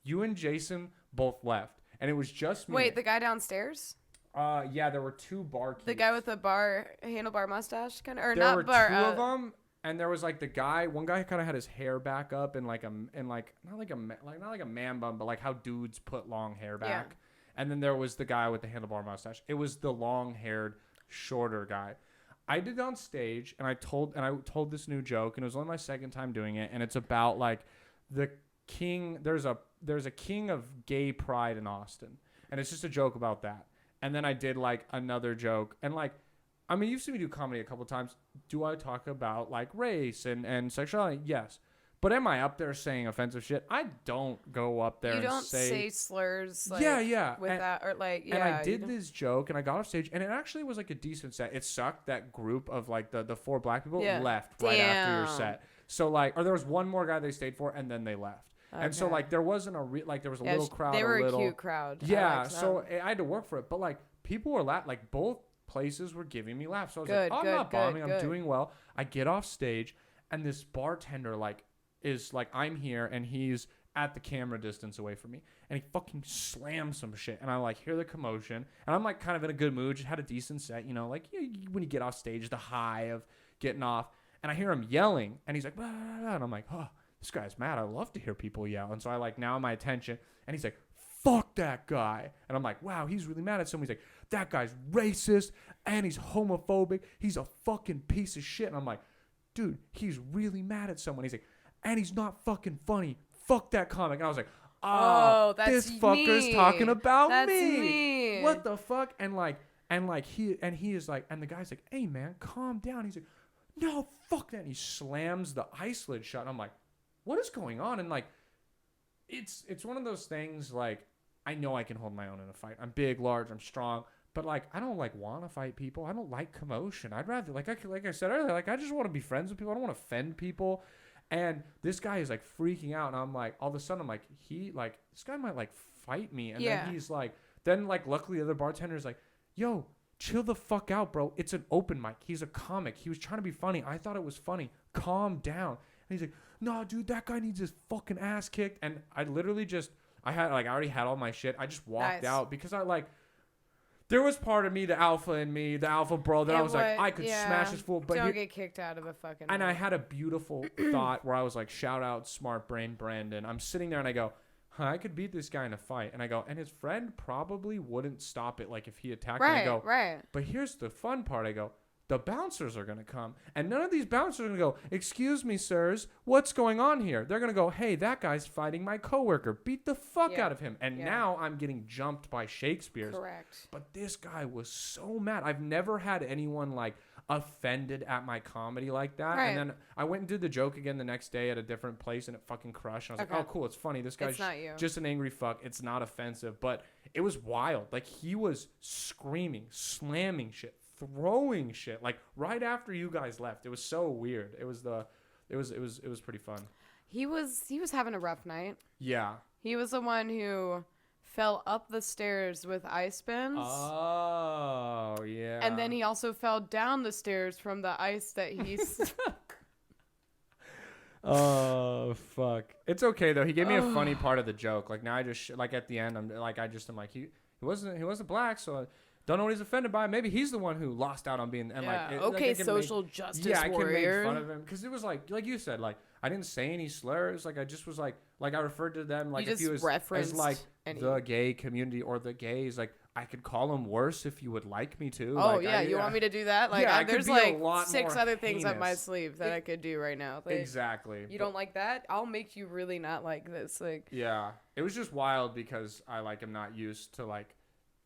You and Jason both left. And it was just me. Wait, the guy downstairs? Yeah, there were 2 barkeepers. The guy with the handlebar mustache, kind of, or there not were bar. 2 of them, and there was like the guy. One guy kind of had his hair back up and not like a man bun, but like how dudes put long hair back. Yeah. And then there was the guy with the handlebar mustache. It was the long-haired, shorter guy. I did it on stage, and I told this new joke, and it was only my second time doing it, and it's about like the king. There's a king of gay pride in Austin, and it's just a joke about that. And then I did like another joke, and like, I mean, you've seen me do comedy a couple times. Do I talk about like race and sexuality? Yes, But am I up there saying offensive shit? I don't go up there You and don't say slurs. Like, yeah. With that or like yeah. And I did this joke and I got off stage and it actually was like a decent set. It sucked that group of like the 4 black people left right after your set. So like, or there was one more guy they stayed for and then they left. Okay. And so like there wasn't there was a little crowd. They were a cute crowd. Yeah. So I had to work for it. But like people were like both places were giving me laughs. So I was like, oh, I'm not bombing. I'm doing well. I get off stage and this bartender like is like, I'm here and he's at the camera distance away from me and he fucking slams some shit and I like hear the commotion and I'm like kind of in a good mood, just had a decent set, you know, like when you get off stage, the high of getting off, and I hear him yelling and he's like, blah, blah, blah, and I'm like, oh, this guy's mad. I love to hear people yell. And so I like now my attention and he's like, fuck that guy. And I'm like, wow, he's really mad at someone. He's like, that guy's racist and he's homophobic. He's a fucking piece of shit. And I'm like, dude, he's really mad at someone. He's like, and he's not fucking funny. Fuck that comic. And I was like, oh, this fucker's talking about me. What the fuck? And he is like, and the guy's like, hey man, calm down. He's like, no, fuck that. And he slams the ice lid shut. And I'm like, what is going on? And like, it's one of those things like, I know I can hold my own in a fight. I'm big, large, I'm strong. But like, I don't like want to fight people. I don't like commotion. I'd rather like I said earlier, like I just want to be friends with people. I don't want to offend people. And this guy is like freaking out, and I'm like, all of a sudden, I'm like, this guy might like fight me, and then he's like, luckily the other bartender's like, yo, chill the fuck out, bro. It's an open mic. He's a comic. He was trying to be funny. I thought it was funny. Calm down. And he's like, no, dude, that guy needs his fucking ass kicked. And I literally I already had all my shit. I just walked out because there was part of me, the alpha in me, the alpha bro, that I was like, I could smash this fool. But don't get kicked out of a fucking. And I had a beautiful thought where I was like, shout out smart brain Brandon. I'm sitting there and I go, I could beat this guy in a fight. And I go, and his friend probably wouldn't stop it like if he attacked me. I go, right. But here's the fun part. I go, the bouncers are going to come. And none of these bouncers are going to go, excuse me, sirs, what's going on here? They're going to go, hey, that guy's fighting my coworker. Beat the fuck out of him. And now I'm getting jumped by Shakespeare's. Correct. But this guy was so mad. I've never had anyone like offended at my comedy like that. Right. And then I went and did the joke again the next day at a different place and it fucking crushed. And I was like, oh, cool. It's funny. This guy's just an angry fuck. It's not offensive. But it was wild. Like he was screaming, slamming shit, throwing shit like right after you guys left. It was so weird. It was pretty fun. He was having a rough night. Yeah. He was the one who fell up the stairs with ice bins. Oh, yeah. And then he also fell down the stairs from the ice that he's Oh, fuck. It's okay though. He gave me a funny part of the joke. Like now I just like at the end I'm like he wasn't black, so don't know what he's offended by. Maybe he's the one who lost out on being. And social justice warrior. I can make fun of him because it was like you said, like I didn't say any slurs. Like I just was like I referred to them like if he was as like the gay community or the gays. Like I could call them worse if you would like me to. Oh like, you want me to do that? Like there's like 6 other things up my sleeve that I could do right now. Like, exactly. You don't like that? I'll make you really not like this. Like yeah, it was just wild because I like am not used to like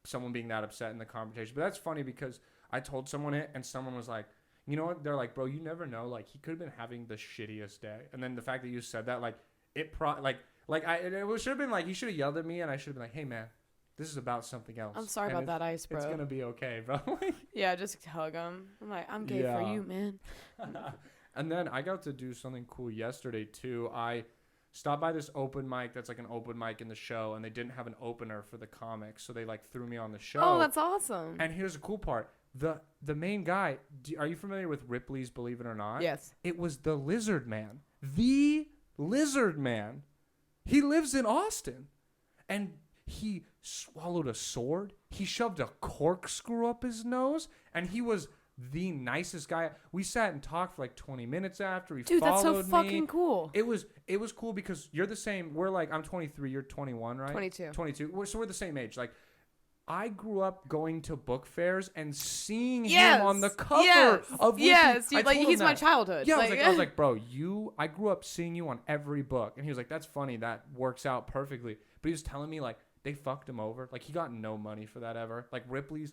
someone being that upset in the conversation. But that's funny because I told someone it and someone was like, you know what? They're like, bro, you never know. Like he could have been having the shittiest day. And then the fact that you said that, like it should have been like, you should have yelled at me and I should have been like, hey man, this is about something else. I'm sorry about that ice, bro. It's going to be okay, bro. Yeah, just hug him. I'm like, I'm gay for you, man. And then I got to do something cool yesterday too. I stopped by this open mic that's like an open mic in the show, and they didn't have an opener for the comics, so they like threw me on the show. Oh, that's awesome. And here's the cool part. The main guy, are you familiar with Ripley's Believe It or Not? Yes. It was the Lizard Man. The Lizard Man. He lives in Austin. And he swallowed a sword. He shoved a corkscrew up his nose, and he was the nicest guy. We sat and talked for like 20 minutes after. Dude, that's so fucking cool. It was cool because you're the same. We're like, I'm 23, you're 21, right? 22. So we're the same age. Like, I grew up going to book fairs and seeing him on the cover of Wiki. Yes, dude, like he's my childhood. Yeah, I was like, bro, I grew up seeing you on every book. And he was like, that's funny. That works out perfectly. But he was telling me like they fucked him over. Like he got no money for that ever. Like Ripley's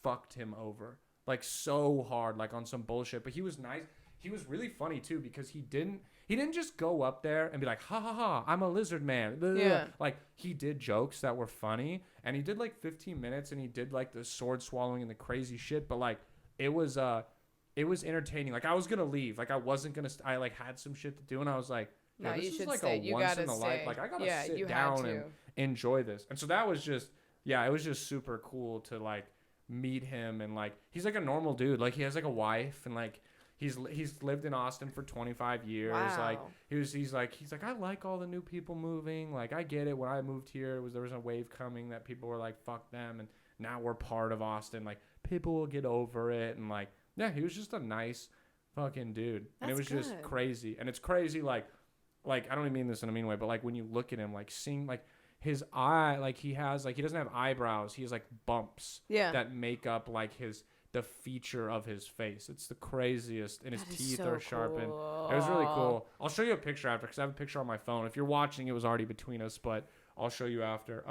fucked him over. Like so hard, like on some bullshit. But he was nice. He was really funny too because he he didn't just go up there and be like, ha ha ha, I'm a lizard man. Yeah. Like, he did jokes that were funny, and he did like 15 minutes, and he did like the sword swallowing and the crazy shit, but like it was entertaining. Like, I was gonna leave, like I wasn't gonna I like had some shit to do, and I was like, no, this you is should like stay. a You once gotta in a stay. life, like I gotta Yeah, sit you down had to. and enjoy this. And so that was just, yeah, it was just super cool to like meet him, and like he's like a normal dude, like he has like a wife, and like he's lived in Austin for 25 years. Wow. Like he's like I like all the new people moving, like I get it. When I moved here, there was a wave coming that people were like, fuck them, and now we're part of Austin, like people will get over it. And like, yeah, he was just a nice fucking dude. And it was just crazy. And it's crazy, like I don't even mean this in a mean way, but like when you look at him, like seeing like his eye, like he doesn't have eyebrows, he has like bumps that make up like the feature of his face. It's the craziest, and his teeth are sharpened. It was really cool. I'll show you a picture after, because I have a picture on my phone. If you're watching, it was already between us, but I'll show you after.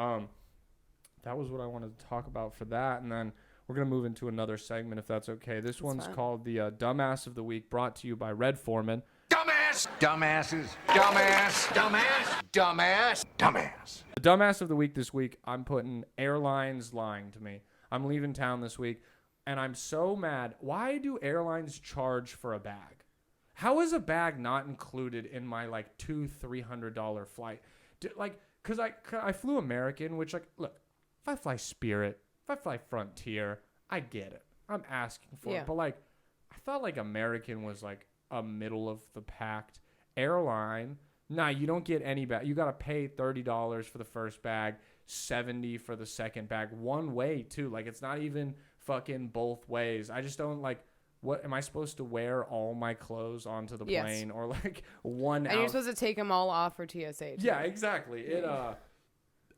That was what I wanted to talk about for that, and then we're going to move into another segment, if that's okay. This one's called the Dumbass of the Week, brought to you by Red Foreman. Dumbass! Dumbasses! Dumbass! Dumbass! Dumbass! Dumbass! The Dumbass of the Week this week, I'm putting airlines lying to me. I'm leaving town this week, and I'm so mad. Why do airlines charge for a bag? How is a bag not included in my like $200-300 flight? Because I flew American, which like, look, if I fly Spirit, if I fly Frontier, I get it. I'm asking for it. But like, I thought like American was like a middle of the packed airline. Nah, you don't get any bag. You got to pay $30 for the first bag, $70 for the second bag, one way too. Like, it's not even fucking both ways. I just don't like, what am I supposed to wear all my clothes onto the plane, or like one and you're supposed to take them all off for TSA too. Yeah, exactly.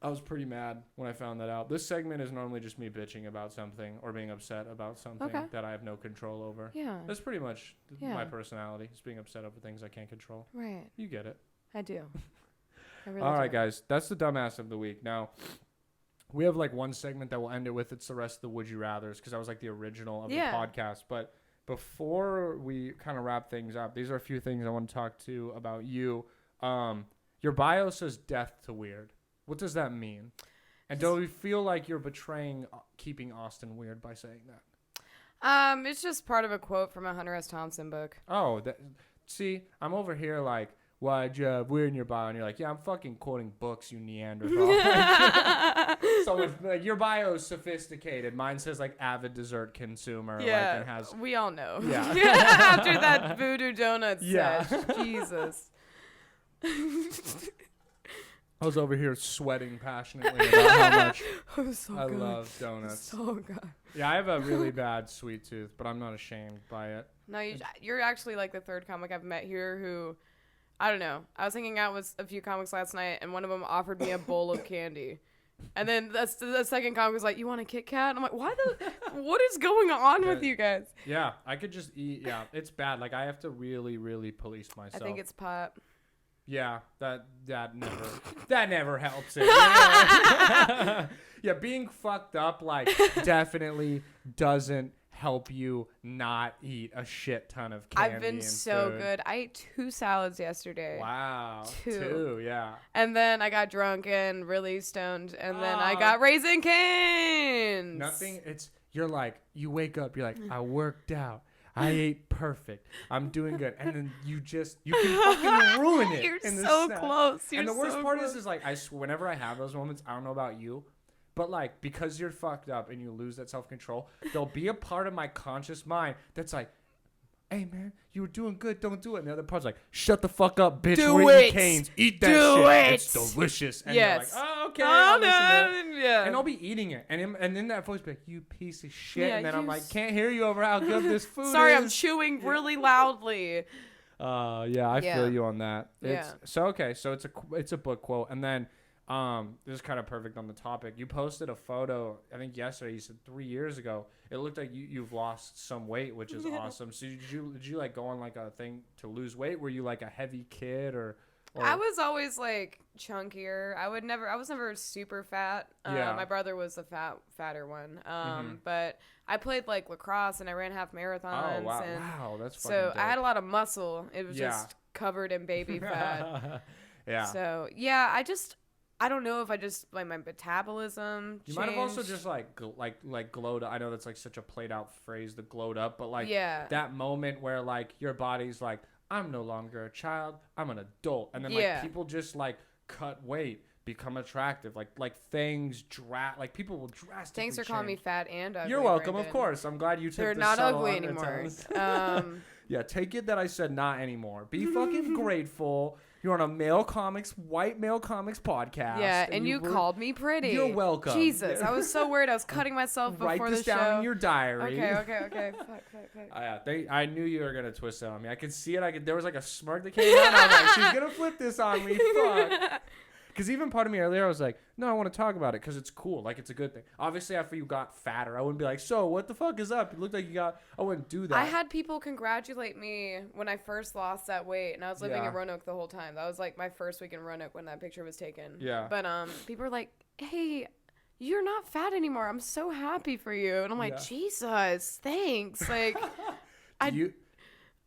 I was pretty mad when I found that out. This segment is normally just me bitching about something or being upset about something that I have no control over. Yeah. That's pretty much my personality, is being upset over things I can't control. Right. You get it. I do. I really All right, do. guys. That's the Dumbass of the Week. Now, we have like one segment that we'll end it with. It's the rest of the Would You Rathers, because that was like the original of the podcast. But before we kind of wrap things up, these are a few things I want to talk to about you. Your bio says death to weird. What does that mean? And do we feel like you're betraying keeping Austin weird by saying that? It's just part of a quote from a Hunter S. Thompson book. Oh, see, I'm over here like, why'd you have weird in your bio? And you're like, yeah, I'm fucking quoting books, you Neanderthal. So it's like, your bio is sophisticated. Mine says like avid dessert consumer. Yeah, like, and has, we all know. Yeah. After that Voodoo Donuts Yeah. sesh. Jesus. I was over here sweating passionately about how much I good. love donuts. So good. Yeah, I have a really bad sweet tooth, but I'm not ashamed by it. No, you're actually like the third comic I've met here who, I don't know. I was hanging out with a few comics last night, and one of them offered me a bowl of candy. And then the second comic was like, "You want a Kit Kat?" And I'm like, what is going on with you guys? Yeah, I could just eat. Yeah, it's bad. Like, I have to really, really police myself. I think it's pot. Yeah, that never helps it. Yeah, being fucked up like definitely doesn't help you not eat a shit ton of candy. I've been and so food. good. I ate 2 salads yesterday. Wow. Two. 2, yeah. And then I got drunk and really stoned, and then I got Raisin Canes. Nothing. You're like, you wake up, you're like, I worked out. I ate perfect. I'm doing good. And then you can fucking ruin it. You're in the so snack. close. And the worst part is like, whenever I have those moments, I don't know about you, but like, because you're fucked up and you lose that self-control, there'll be a part of my conscious mind that's like, hey man, you were doing good, don't do it. And the other part's like, shut the fuck up, bitch. Do we're it. eating canes. Eat that Do shit. it. It's delicious. And Yes. you're like, oh, okay. Oh, I'll listen to it. yeah. And I'll be eating it. And then that voice be like, you piece of shit. Yeah, and then you I'm like, can't hear you over how good this food Sorry, is. I'm chewing really loudly. Yeah, I Yeah. feel you on that. Yeah. So it's a book quote, and then this is kind of perfect on the topic. You posted a photo, I think yesterday. You said 3 years ago. It looked like you've lost some weight, which is awesome. So did you like go on like a thing to lose weight? Were you like a heavy kid or? I was always like chunkier. I was never super fat. Yeah. My brother was the fatter one. But I played like lacrosse and I ran half marathons. Oh wow, and wow, that's fucking so dope. I had a lot of muscle. It was Yeah. just covered in baby fat. Yeah. So yeah, I don't know if I just like my metabolism. You might have also changed. just like glowed up. I know that's like such a played out phrase, the glowed up, but like Yeah. that moment where like your body's like, I'm no longer a child, I'm an adult, and then like Yeah. people just like cut weight, become attractive, like things like people will drastically. Thanks for calling me change. fat and ugly. You're welcome, Brandon. of course. I'm glad you took. They're the not subtle ugly anymore. undertones. Yeah, take it that I said not anymore. Be fucking grateful. You're on a white male comics podcast. Yeah, and you called me pretty. You're welcome. Jesus, I was so worried. I was cutting myself before Write this the show. down in your diary. Okay. Fuck. I knew you were gonna twist that on me. I could see it. There was like a smirk that came out. And I was like, she's gonna flip this on me. Fuck. Because even part of me earlier, I was like, no, I want to talk about it because it's cool. Like, it's a good thing. Obviously, after you got fatter, I wouldn't be like, so what the fuck is up? It looked like you got. I wouldn't do that. I had people congratulate me when I first lost that weight, and I was living in Roanoke the whole time. That was like my first week in Roanoke when that picture was taken. Yeah. But people were like, hey, you're not fat anymore. I'm so happy for you. And I'm like, Jesus, thanks. Like,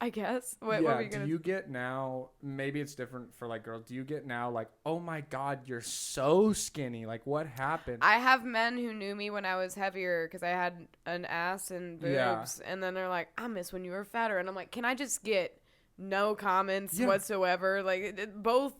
I guess. What were you gonna... Do you get now, maybe it's different for like girls, do you get now like, oh my God, you're so skinny. Like, what happened? I have men who knew me when I was heavier because I had an ass and boobs. Yeah. And then they're like, I miss when you were fatter. And I'm like, can I just get no comments whatsoever? Like, both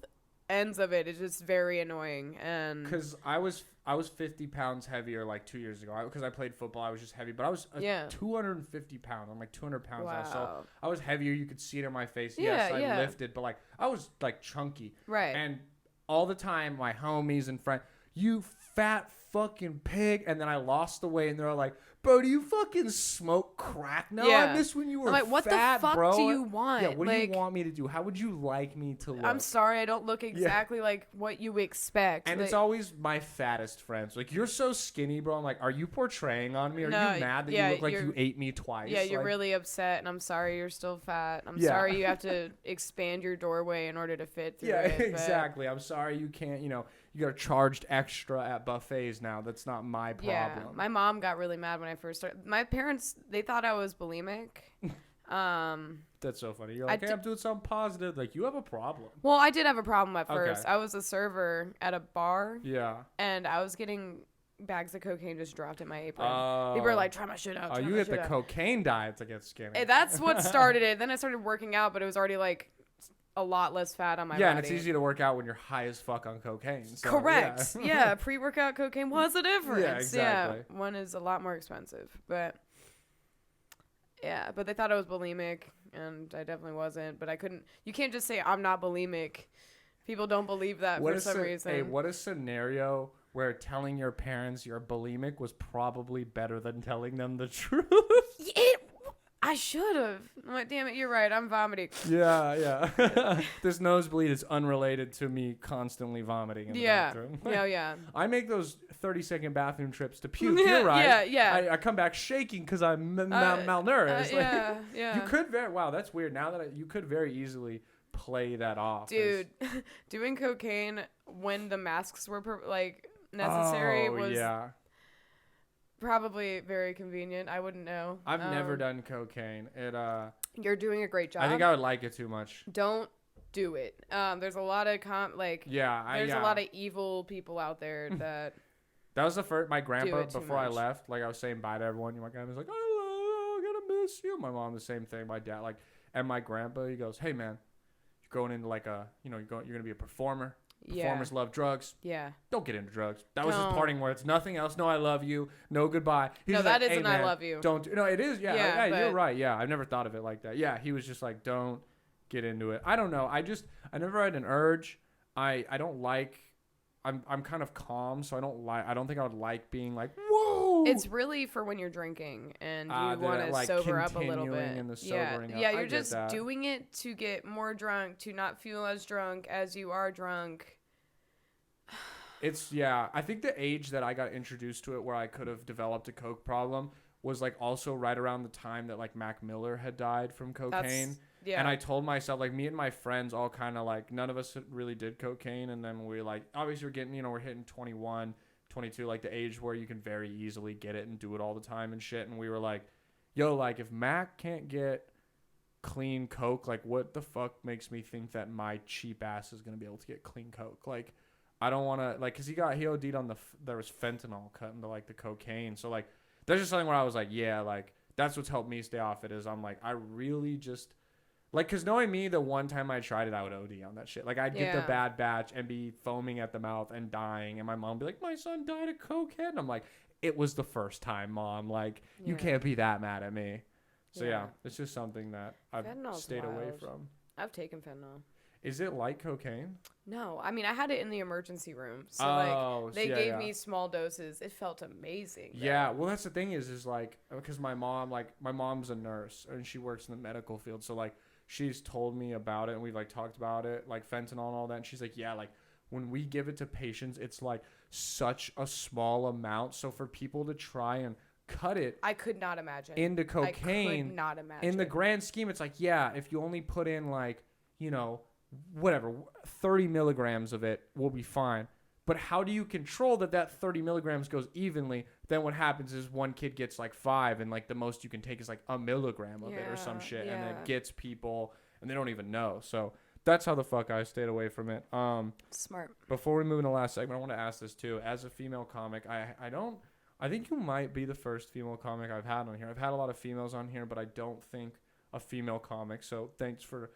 ends of it is just very annoying. And because I was 50 pounds heavier like 2 years ago because I played football. I was just heavy, but I was 250 pounds. I'm like 200 pounds now, so I was heavier. You could see it in my face. Yes, I lifted, but like I was like chunky. Right. And all the time, my homies and friends, you fat fucking pig. And then I lost the weight, and they're all like, bro, do you fucking smoke crack? No, I miss when you were like, what fat, the fuck bro. do you want? Yeah, what like, do you want me to do? How would you like me to look? I'm sorry, I don't look exactly like what you expect. And like, it's always my fattest friends. Like, you're so skinny, bro. I'm like, are you portraying on me? Are No, you mad that you look like you ate me twice? Yeah, you're like, really upset, and I'm sorry you're still fat. I'm sorry you have to expand your doorway in order to fit through it. Yeah, exactly. I'm sorry you can't, you got charged extra at buffets now. That's not my problem. Yeah, my mom got really mad when I first started. My parents, they thought I was bulimic. That's so funny. You're like, hey, I'm doing something positive. Like, you have a problem. Well, I did have a problem at first. Okay. I was a server at a bar. Yeah. And I was getting bags of cocaine just dropped in my apron. People were like, try my shit out. Oh, you hit the cocaine diet to get skinny. That's what started it. Then I started working out, but it was already like a lot less fat on my body. Yeah, and it's easy to work out when you're high as fuck on cocaine. So, correct. Yeah, pre-workout cocaine was a difference. Yeah, exactly. Yeah, one is a lot more expensive, but yeah, but they thought I was bulimic, and I definitely wasn't. But I couldn't. You can't just say I'm not bulimic. People don't believe that for some reason. Hey, what a scenario where telling your parents you're bulimic was probably better than telling them the truth. I should have. I'm like, damn it, you're right. I'm vomiting. Yeah. This nosebleed is unrelated to me constantly vomiting in the bathroom. Yeah. I make those 30-second bathroom trips to puke. You're right. Yeah. I come back shaking because I'm malnourished. Yeah. You could that's weird. Now that you could very easily play that off. Dude, doing cocaine when the masks were necessary was probably very convenient. I wouldn't know. I've never done cocaine. You're doing a great job. I think I would like it too much. Don't do it. There's a lot of there's a lot of evil people out there that. That was the first. My grandpa before I left, like I was saying bye to everyone. My grandma was like, "Oh, I'm gonna miss you." My mom the same thing. My dad and my grandpa, he goes, "Hey man, you're going into like you're gonna be a performer. Performers love drugs. Yeah. Don't get into drugs." That was his parting words. Nothing else. No, I love you. No, goodbye. No, that isn't I love you. Don't. No, it is. Yeah, you're right. Yeah, I've never thought of it like that. Yeah, he was just like, don't get into it. I don't know. I never had an urge. I don't like. I'm kind of calm, so I don't think I would like being like, whoa. It's really for when you're drinking and you want to sober up a little bit. In the sobering up. Yeah, you're just doing it to get more drunk, to not feel as drunk as you are drunk. I think the age that I got introduced to it where I could have developed a coke problem was like also right around the time that like Mac Miller had died from cocaine. And I told myself, like, me and my friends all kind of like, none of us really did cocaine. And then we like, obviously we're getting, we're hitting 21, 22, like the age where you can very easily get it and do it all the time and shit. And we were like, yo, like if Mac can't get clean Coke. Like, what the fuck makes me think that my cheap ass is gonna be able to get clean Coke? Like, I don't want to, like, because he OD'd on there was fentanyl cut into, like, the cocaine. So, like, there's just something where I was like, yeah, like, that's what's helped me stay off it is I'm like, I really just, like, because knowing me, the one time I tried it, I would OD on that shit. Like, I'd get the bad batch and be foaming at the mouth and dying. And my mom would be like, my son died of cokehead. And I'm like, it was the first time, Mom. Like, you can't be that mad at me. So, yeah, it's just something that I've stayed away from. I've taken fentanyl. Is it like cocaine? No. I mean, I had it in the emergency room. So, they gave me small doses. It felt amazing. Though. Yeah. Well, that's the thing is like, because my mom's a nurse and she works in the medical field. So, like, she's told me about it and we've, like, talked about it, like, fentanyl and all that. And she's like, yeah, like, when we give it to patients, it's, like, such a small amount. So, for people to try and cut it, I could not imagine into cocaine. I could not imagine. In the grand scheme, it's like, yeah, if you only put in, like, you know, whatever, 30 milligrams of it will be fine. But how do you control that 30 milligrams goes evenly? Then what happens is one kid gets like 5 and like the most you can take is like a milligram of it or some shit. And it gets people and they don't even know. So that's how the fuck I stayed away from it. Smart. Before we move in the last segment, I want to ask this too. As a female comic, I think you might be the first female comic I've had on here. I've had a lot of females on here, but I don't think a female comic. So thanks for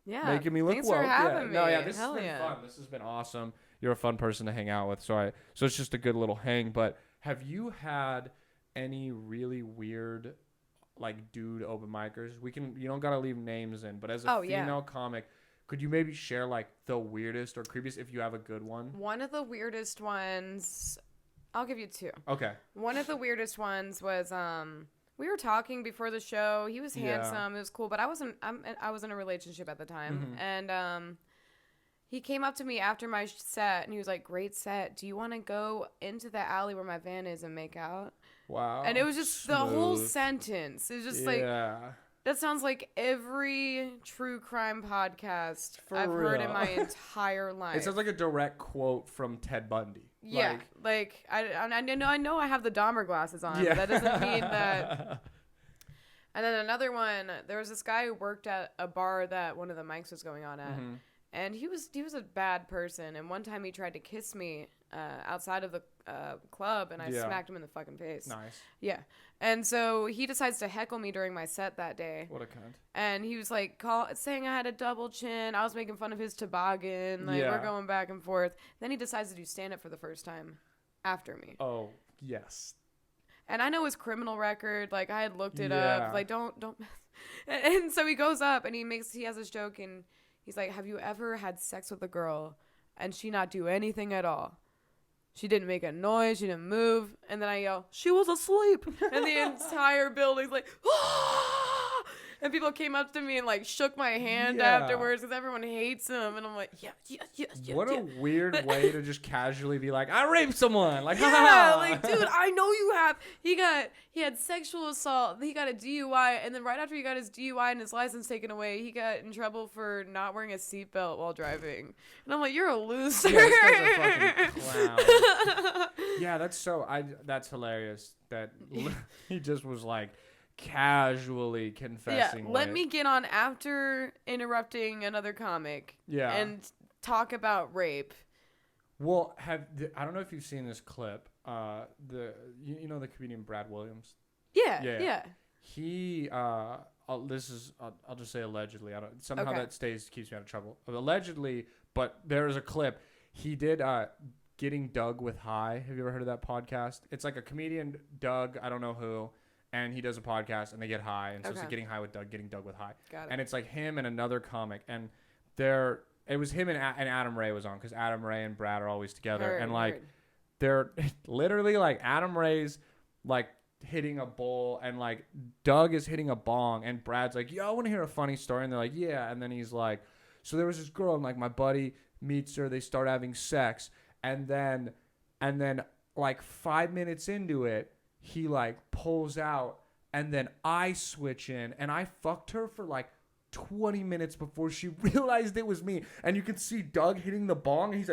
making me look thanks woke. For having me. No, yeah, this has been fun. This has been awesome. You're a fun person to hang out with, so it's just a good little hang. But have you had any really weird, like, dude open micers? You don't gotta leave names in, but as a female comic, could you maybe share like the weirdest or creepiest if you have a good one? One of the weirdest ones, I'll give you 2. Okay. One of the weirdest ones was we were talking before the show. He was handsome. It was cool, but I was in a relationship at the time. Mm-hmm. And he came up to me after my set, and he was like, great set. Do you want to go into the alley where my van is and make out? Wow. And it was just the whole sentence. It was just like, that sounds like every true crime podcast I've heard in my entire life. It sounds like a direct quote from Ted Bundy. Yeah, like I know I have the Dahmer glasses on, but that doesn't mean that. And then another one, there was this guy who worked at a bar that one of the mics was going on at, and he was a bad person. And one time he tried to kiss me outside of the club, and I smacked him in the fucking face. Nice. Yeah. And so he decides to heckle me during my set that day. What a cunt. And he was like saying I had a double chin. I was making fun of his toboggan. Like, we're going back and forth. Then he decides to do stand-up for the first time after me. Oh, yes. And I know his criminal record. Like, I had looked it up. Like, don't. And so he goes up and he has this joke, and he's like, have you ever had sex with a girl and she not do anything at all? She didn't make a noise. She didn't move. And then I yell, she was asleep. And the entire building's like, ah! And people came up to me and like shook my hand afterwards because everyone hates him. And I'm like, yeah. What a weird way to just casually be like, I raped someone. Like, like, dude, I know you have. He had sexual assault. He got a DUI. And then right after he got his DUI and his license taken away, he got in trouble for not wearing a seatbelt while driving. And I'm like, you're a loser. Yeah, this guy's a fucking clown. Yeah, that's hilarious that he just was like, casually confessing. Yeah, let me get on after interrupting another comic. Yeah. And talk about rape. Well, I don't know if you've seen this clip. You know the comedian Brad Williams? Yeah. He I'll just say allegedly. Somehow that keeps me out of trouble. Allegedly, but there is a clip. He did Getting Doug with High. Have you ever heard of that podcast? It's like a comedian, Doug, I don't know who. And he does a podcast, and they get high. And so it's like Getting High with Doug, Getting Doug with High. Got it. And it's like him and another comic. And it was him and Adam Ray was on, because Adam Ray and Brad are always together. They're literally like Adam Ray's like hitting a bowl, and like Doug is hitting a bong. And Brad's like, yo, I want to hear a funny story. And they're like, yeah. And then he's like, so there was this girl, and like my buddy meets her. They start having sex. And then like 5 minutes into it, he like pulls out, and then I switch in, and I fucked her for like 20 minutes before she realized it was me. And you can see Doug hitting the bong, and he's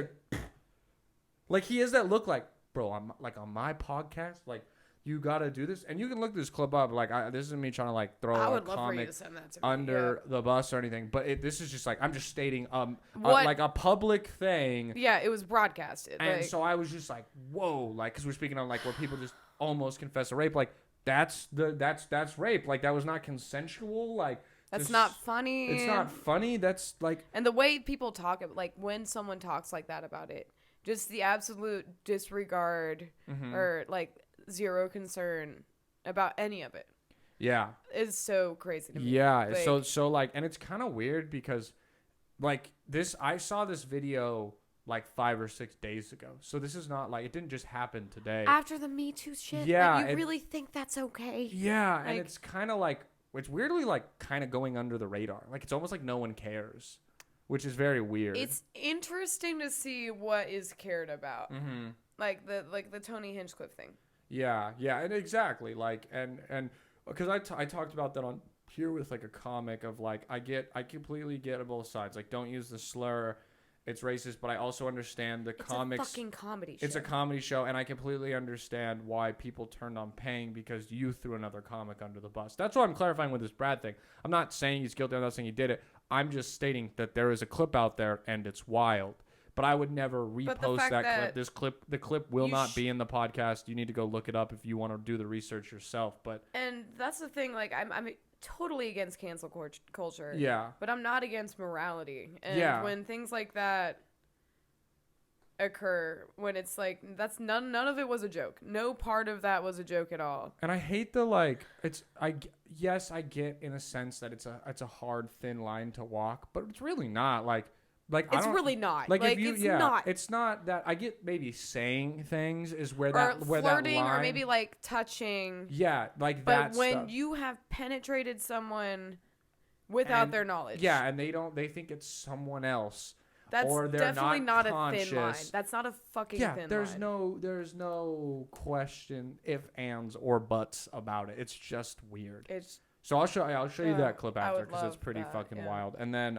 like he has that look like, bro, I'm like on my podcast, like you gotta do this, and you can look this clip up. Like, this isn't me trying to like throw a comic under the bus or anything, but this is just like I'm just stating like a public thing. Yeah, it was broadcasted, and so I was just like, whoa, like because we're speaking on like where people just almost confess a rape, like that's rape, like that was not consensual, like. That's not funny. It's not funny. That's like. And the way people talk, like when someone talks like that about it, just the absolute disregard or like zero concern about any of it. Yeah. Is so crazy to me. Yeah. Like, so like, and it's kind of weird because like I saw this video like 5 or 6 days ago. So this is not like, it didn't just happen today. After the Me Too shit. Yeah. Like, you really think that's okay? Yeah. Like, and it's kind of like, it's weirdly like kind of going under the radar. Like it's almost like no one cares, which is very weird. It's interesting to see what is cared about. Mm-hmm. Like the Tony Hinchcliffe thing. Yeah, and exactly. Like and because I talked about that on here with like a comic of like I completely get both sides. Like don't use the slur. It's racist, but I also understand comics. It's a fucking comedy show. It's a comedy show, and I completely understand why people turned on Payne because you threw another comic under the bus. That's what I'm clarifying with this Brad thing. I'm not saying he's guilty. I'm not saying he did it. I'm just stating that there is a clip out there, and it's wild. But I would never repost that clip. The clip will not be in the podcast. You need to go look it up if you want to do the research yourself. And that's the thing. Like I'm totally against cancel culture. Yeah. But I'm not against morality. And when things like that occur, when it's like that's none of it was a joke. No part of that was a joke at all. And I hate the like I get in a sense that it's a hard thin line to walk, but it's really not like it's really not. Like if it's not. It's not that. I get maybe saying things is where flirting that line, or maybe like touching. Yeah, like that. But when stuff. you have penetrated someone without their knowledge. Yeah, and they think it's someone else. That's or they're definitely not conscious. a thin line. That's not a fucking thin line. There's no question if ands or buts about it. It's just weird. So I'll show you that clip after because it's pretty fucking wild. And then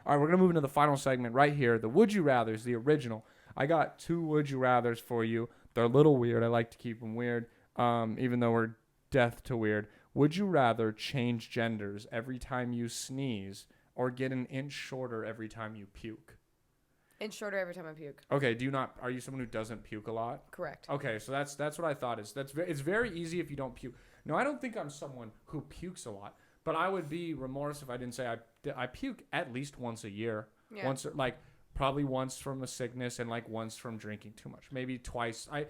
all right, we're going to move into the final segment right here. The Would You Rathers, the original. I got 2 Would You Rathers for you. They're a little weird. I like to keep them weird, even though we're death to weird. Would you rather change genders every time you sneeze or get an inch shorter every time you puke? Inch shorter every time I puke. Okay, are you someone who doesn't puke a lot? Correct. Okay, so that's what I thought. It's very easy if you don't puke. No, I don't think I'm someone who pukes a lot. But I would be remorse if I didn't say I puke at least once a year. Yeah. Once, like probably once from a sickness and like once from drinking too much. Maybe twice. I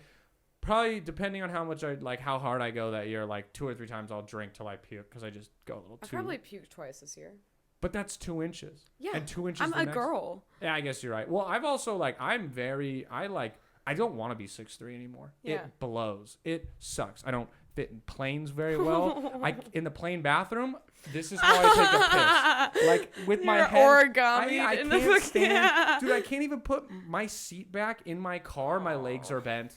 probably depending on how much how hard I go that year. Like 2 or 3 times I'll drink till I puke because I just go a little too. I probably puked twice this year. But that's 2 inches. Yeah. And 2 inches. I'm a girl. Yeah, I guess you're right. Well, I've also I don't want to be 6'3" anymore. Yeah. It blows. It sucks. I don't fit in planes very well. In the plane bathroom, this is how I take a piss. Like with my head. Origami. I can't stand. Dude, I can't even put my seat back in my car. My legs are bent.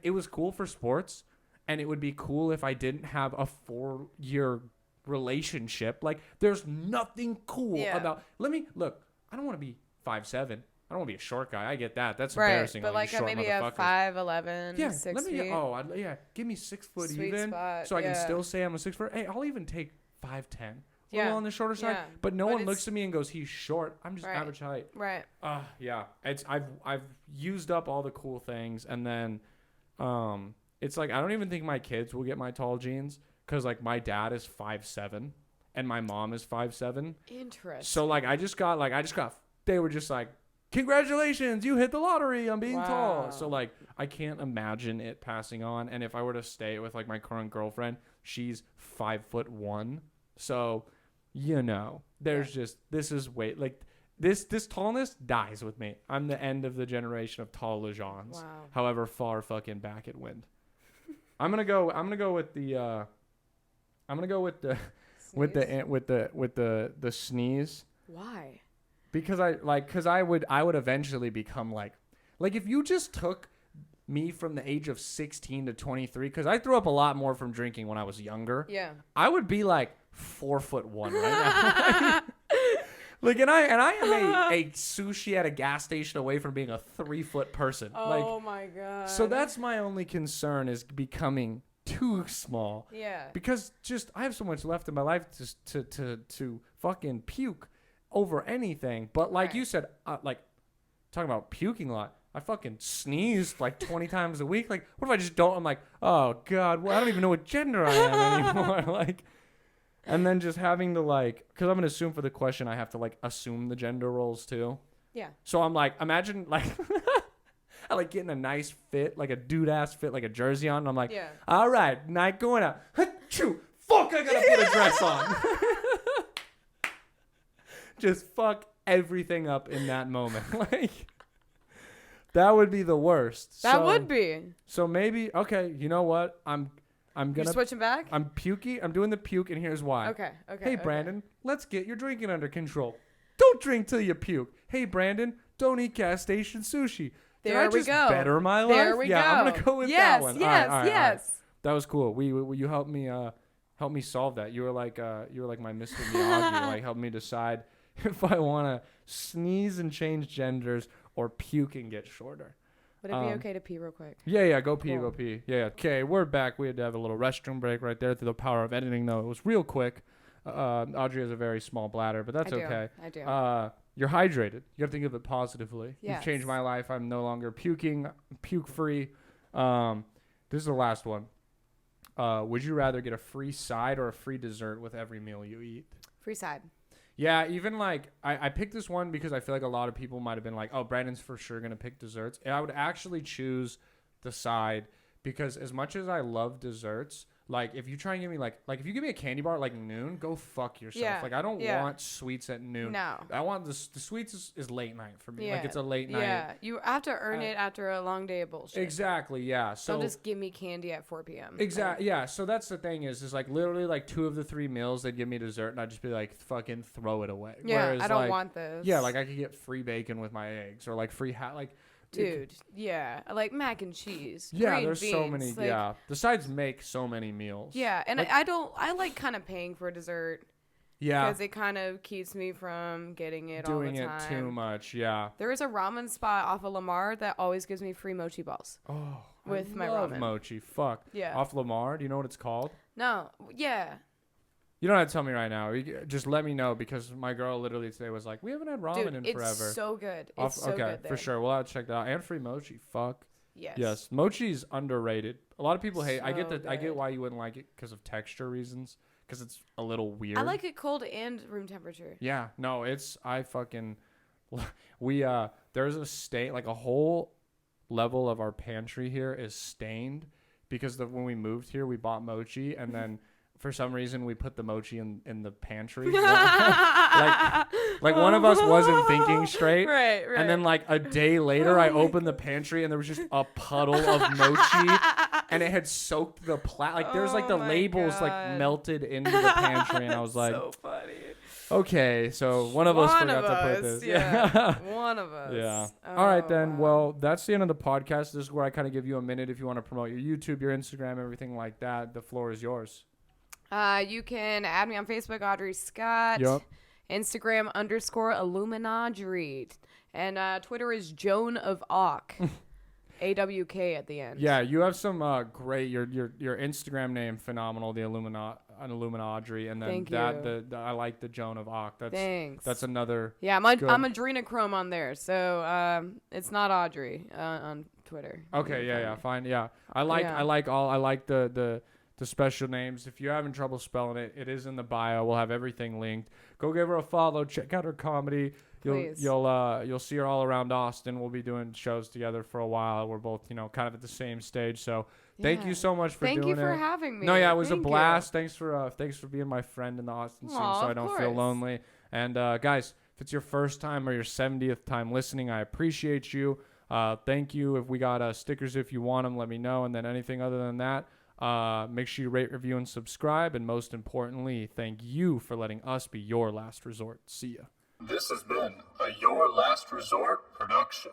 It was cool for sports, and it would be cool if I didn't have a 4-year relationship. Like there's nothing cool about. Look. I don't want to be 5'7". I don't want to be a short guy. I get that. That's embarrassing. But maybe a 5'11", 6 feet. Give me 6 foot Sweet even, spot, so I can still say I'm a 6 foot. Hey, I'll even take 5'10". A little on the shorter side, but no one looks at me and goes, "He's short." I'm just average height. Right. Yeah. I've used up all the cool things, and then, it's like I don't even think my kids will get my tall jeans because like my dad is 5'7", and my mom is 5'7". Interesting. So I just got. They were just like, congratulations, you hit the lottery on being tall. So I can't imagine it passing on. And if I were to stay with my current girlfriend, she's 5'1". So, there's just, this is this tallness dies with me. I'm the end of the generation of tall Lejans. Wow. However far fucking back it went. I'm gonna go with the sneeze. Why? Because I would eventually become like if you just took me from the age of 16 to 23, because I threw up a lot more from drinking when I was younger. Yeah. I would be 4'1" right now. Like, and I am a sushi at a gas station away from being a 3-foot person. Oh my god. So that's my only concern, is becoming too small. Yeah. Because just I have so much left in my life to fucking puke over anything. But like you said, like talking about puking a lot, I fucking sneezed like 20 times a week. Like, what if I just don't? I'm like, oh god, well, I don't even know what gender I am anymore. Like, and then just having to like, because I'm gonna assume for the question I have to like assume the gender roles too. Yeah. So I'm like, imagine like. I like getting a nice fit, like a dude ass fit, like a jersey on. And I'm like, all right, night going out. Achoo, fuck, I gotta put a dress on. Just fuck everything up in that moment. Like, that would be the worst. That would be. So maybe, okay, you know what? I'm gonna. You're switching back? I'm pukey. I'm doing the puke, and here's why. Okay. Hey, Brandon, let's get your drinking under control. Don't drink till you puke. Hey, Brandon, don't eat gas station sushi. There we go. Better my life? There we go. I'm gonna go with that one. Yes, all right. yes. That was cool. You helped me solve that. You were like my Mr. Miyagi. Like, help me decide if I want to sneeze and change genders or puke and get shorter. Would it be okay to pee real quick? Yeah. Go pee. Cool. Go pee. Yeah. Okay, we're back. We had to have a little restroom break right there through the power of editing, though. It was real quick. Audrey has a very small bladder, but that's okay. I do. You're hydrated. You got to think of it positively. Yes. You've changed my life. I'm no longer puking, puke free. This is the last one. Would you rather get a free side or a free dessert with every meal you eat? Free side. Yeah, even like I picked this one because I feel like a lot of people might have been like, oh, Brandon's for sure going to pick desserts. And I would actually choose the side because as much as I love desserts, like if you try and give me like if you give me a candy bar at like noon, go fuck yourself. Yeah. Like I don't want sweets at noon. No. I want the sweets is late night for me. Yeah. Like it's a late night. Yeah. You have to earn it after a long day of bullshit. Exactly. Yeah. So don't just give me candy at 4 p.m. Exactly. Yeah. So that's the thing is like literally like 2 of the 3 meals they'd give me dessert and I'd just be like fucking throw it away. Yeah. Whereas, I don't like, want this. Yeah. Like I could get free bacon with my eggs or like free like. Dude, yeah, I like mac and cheese. Yeah, green there's beans, so many. like, Yeah, the sides make so many meals. Yeah, and like, I like kind of paying for dessert. Yeah, because it kind of keeps me from getting it doing all the time. Doing it too much. Yeah. There is a ramen spot off of Lamar that always gives me free mochi balls. Oh, with my love ramen. Mochi. Fuck. Yeah. Off Lamar. Do you know what it's called? No. Yeah. You don't have to tell me right now. Just let me know because my girl literally today was like, "We haven't had ramen in forever." It's so good. It's so okay, good there. for sure. We'll have to check that out. And free mochi. Fuck. Yes. Yes. Mochi's underrated. A lot of people hate. I get So I get good. why you wouldn't like it because of texture reasons. Because it's a little weird. I like it cold and room temperature. Yeah. No, I fucking. There's a stain, like a whole level of our pantry here is stained because when we moved here, we bought mochi and then. For some reason, we put the mochi in the pantry. like one of us wasn't thinking straight. Right. And then like a day later, I opened the pantry and there was just a puddle of mochi, and it had soaked the like there was like the labels like melted into the pantry, and I was like, so funny. Okay, so one of us forgot to put this. Yeah. One of us. Yeah. Oh, All right then. wow. Well, that's the end of the podcast. This is where I kind of give you a minute if you want to promote your YouTube, your Instagram, everything like that. The floor is yours. You can add me on Facebook, Audrey Scott. Yep. Instagram _Illuminadri. And Twitter is Joan of Awk. AWK at the end. Yeah, you have some great your Instagram name phenomenal, the Illuminadri, and then Thank the I like the Joan of Arc. Thanks. That's another. Yeah, I'm adrenochrome on there, so it's not Audrey on Twitter. Okay, yeah, fine, yeah. I like the special names. If you're having trouble spelling it, it is in the bio. We'll have everything linked. Go give her a follow. Check out her comedy. You'll see her all around Austin. We'll be doing shows together for a while. We're both, kind of at the same stage. So thank you so much for doing it. Thank you for having me. No, yeah, it was a Thank blast. you. Thanks for being my friend in the Austin scene, so Aw, I don't of feel course. lonely. And guys, if it's your first time or your 70th time listening, I appreciate you. Thank you. If we got stickers, if you want them, let me know. And then anything other than that, make sure you rate, review, and subscribe. And most importantly, thank you for letting us be your last resort. See ya. This has been a Your Last Resort production.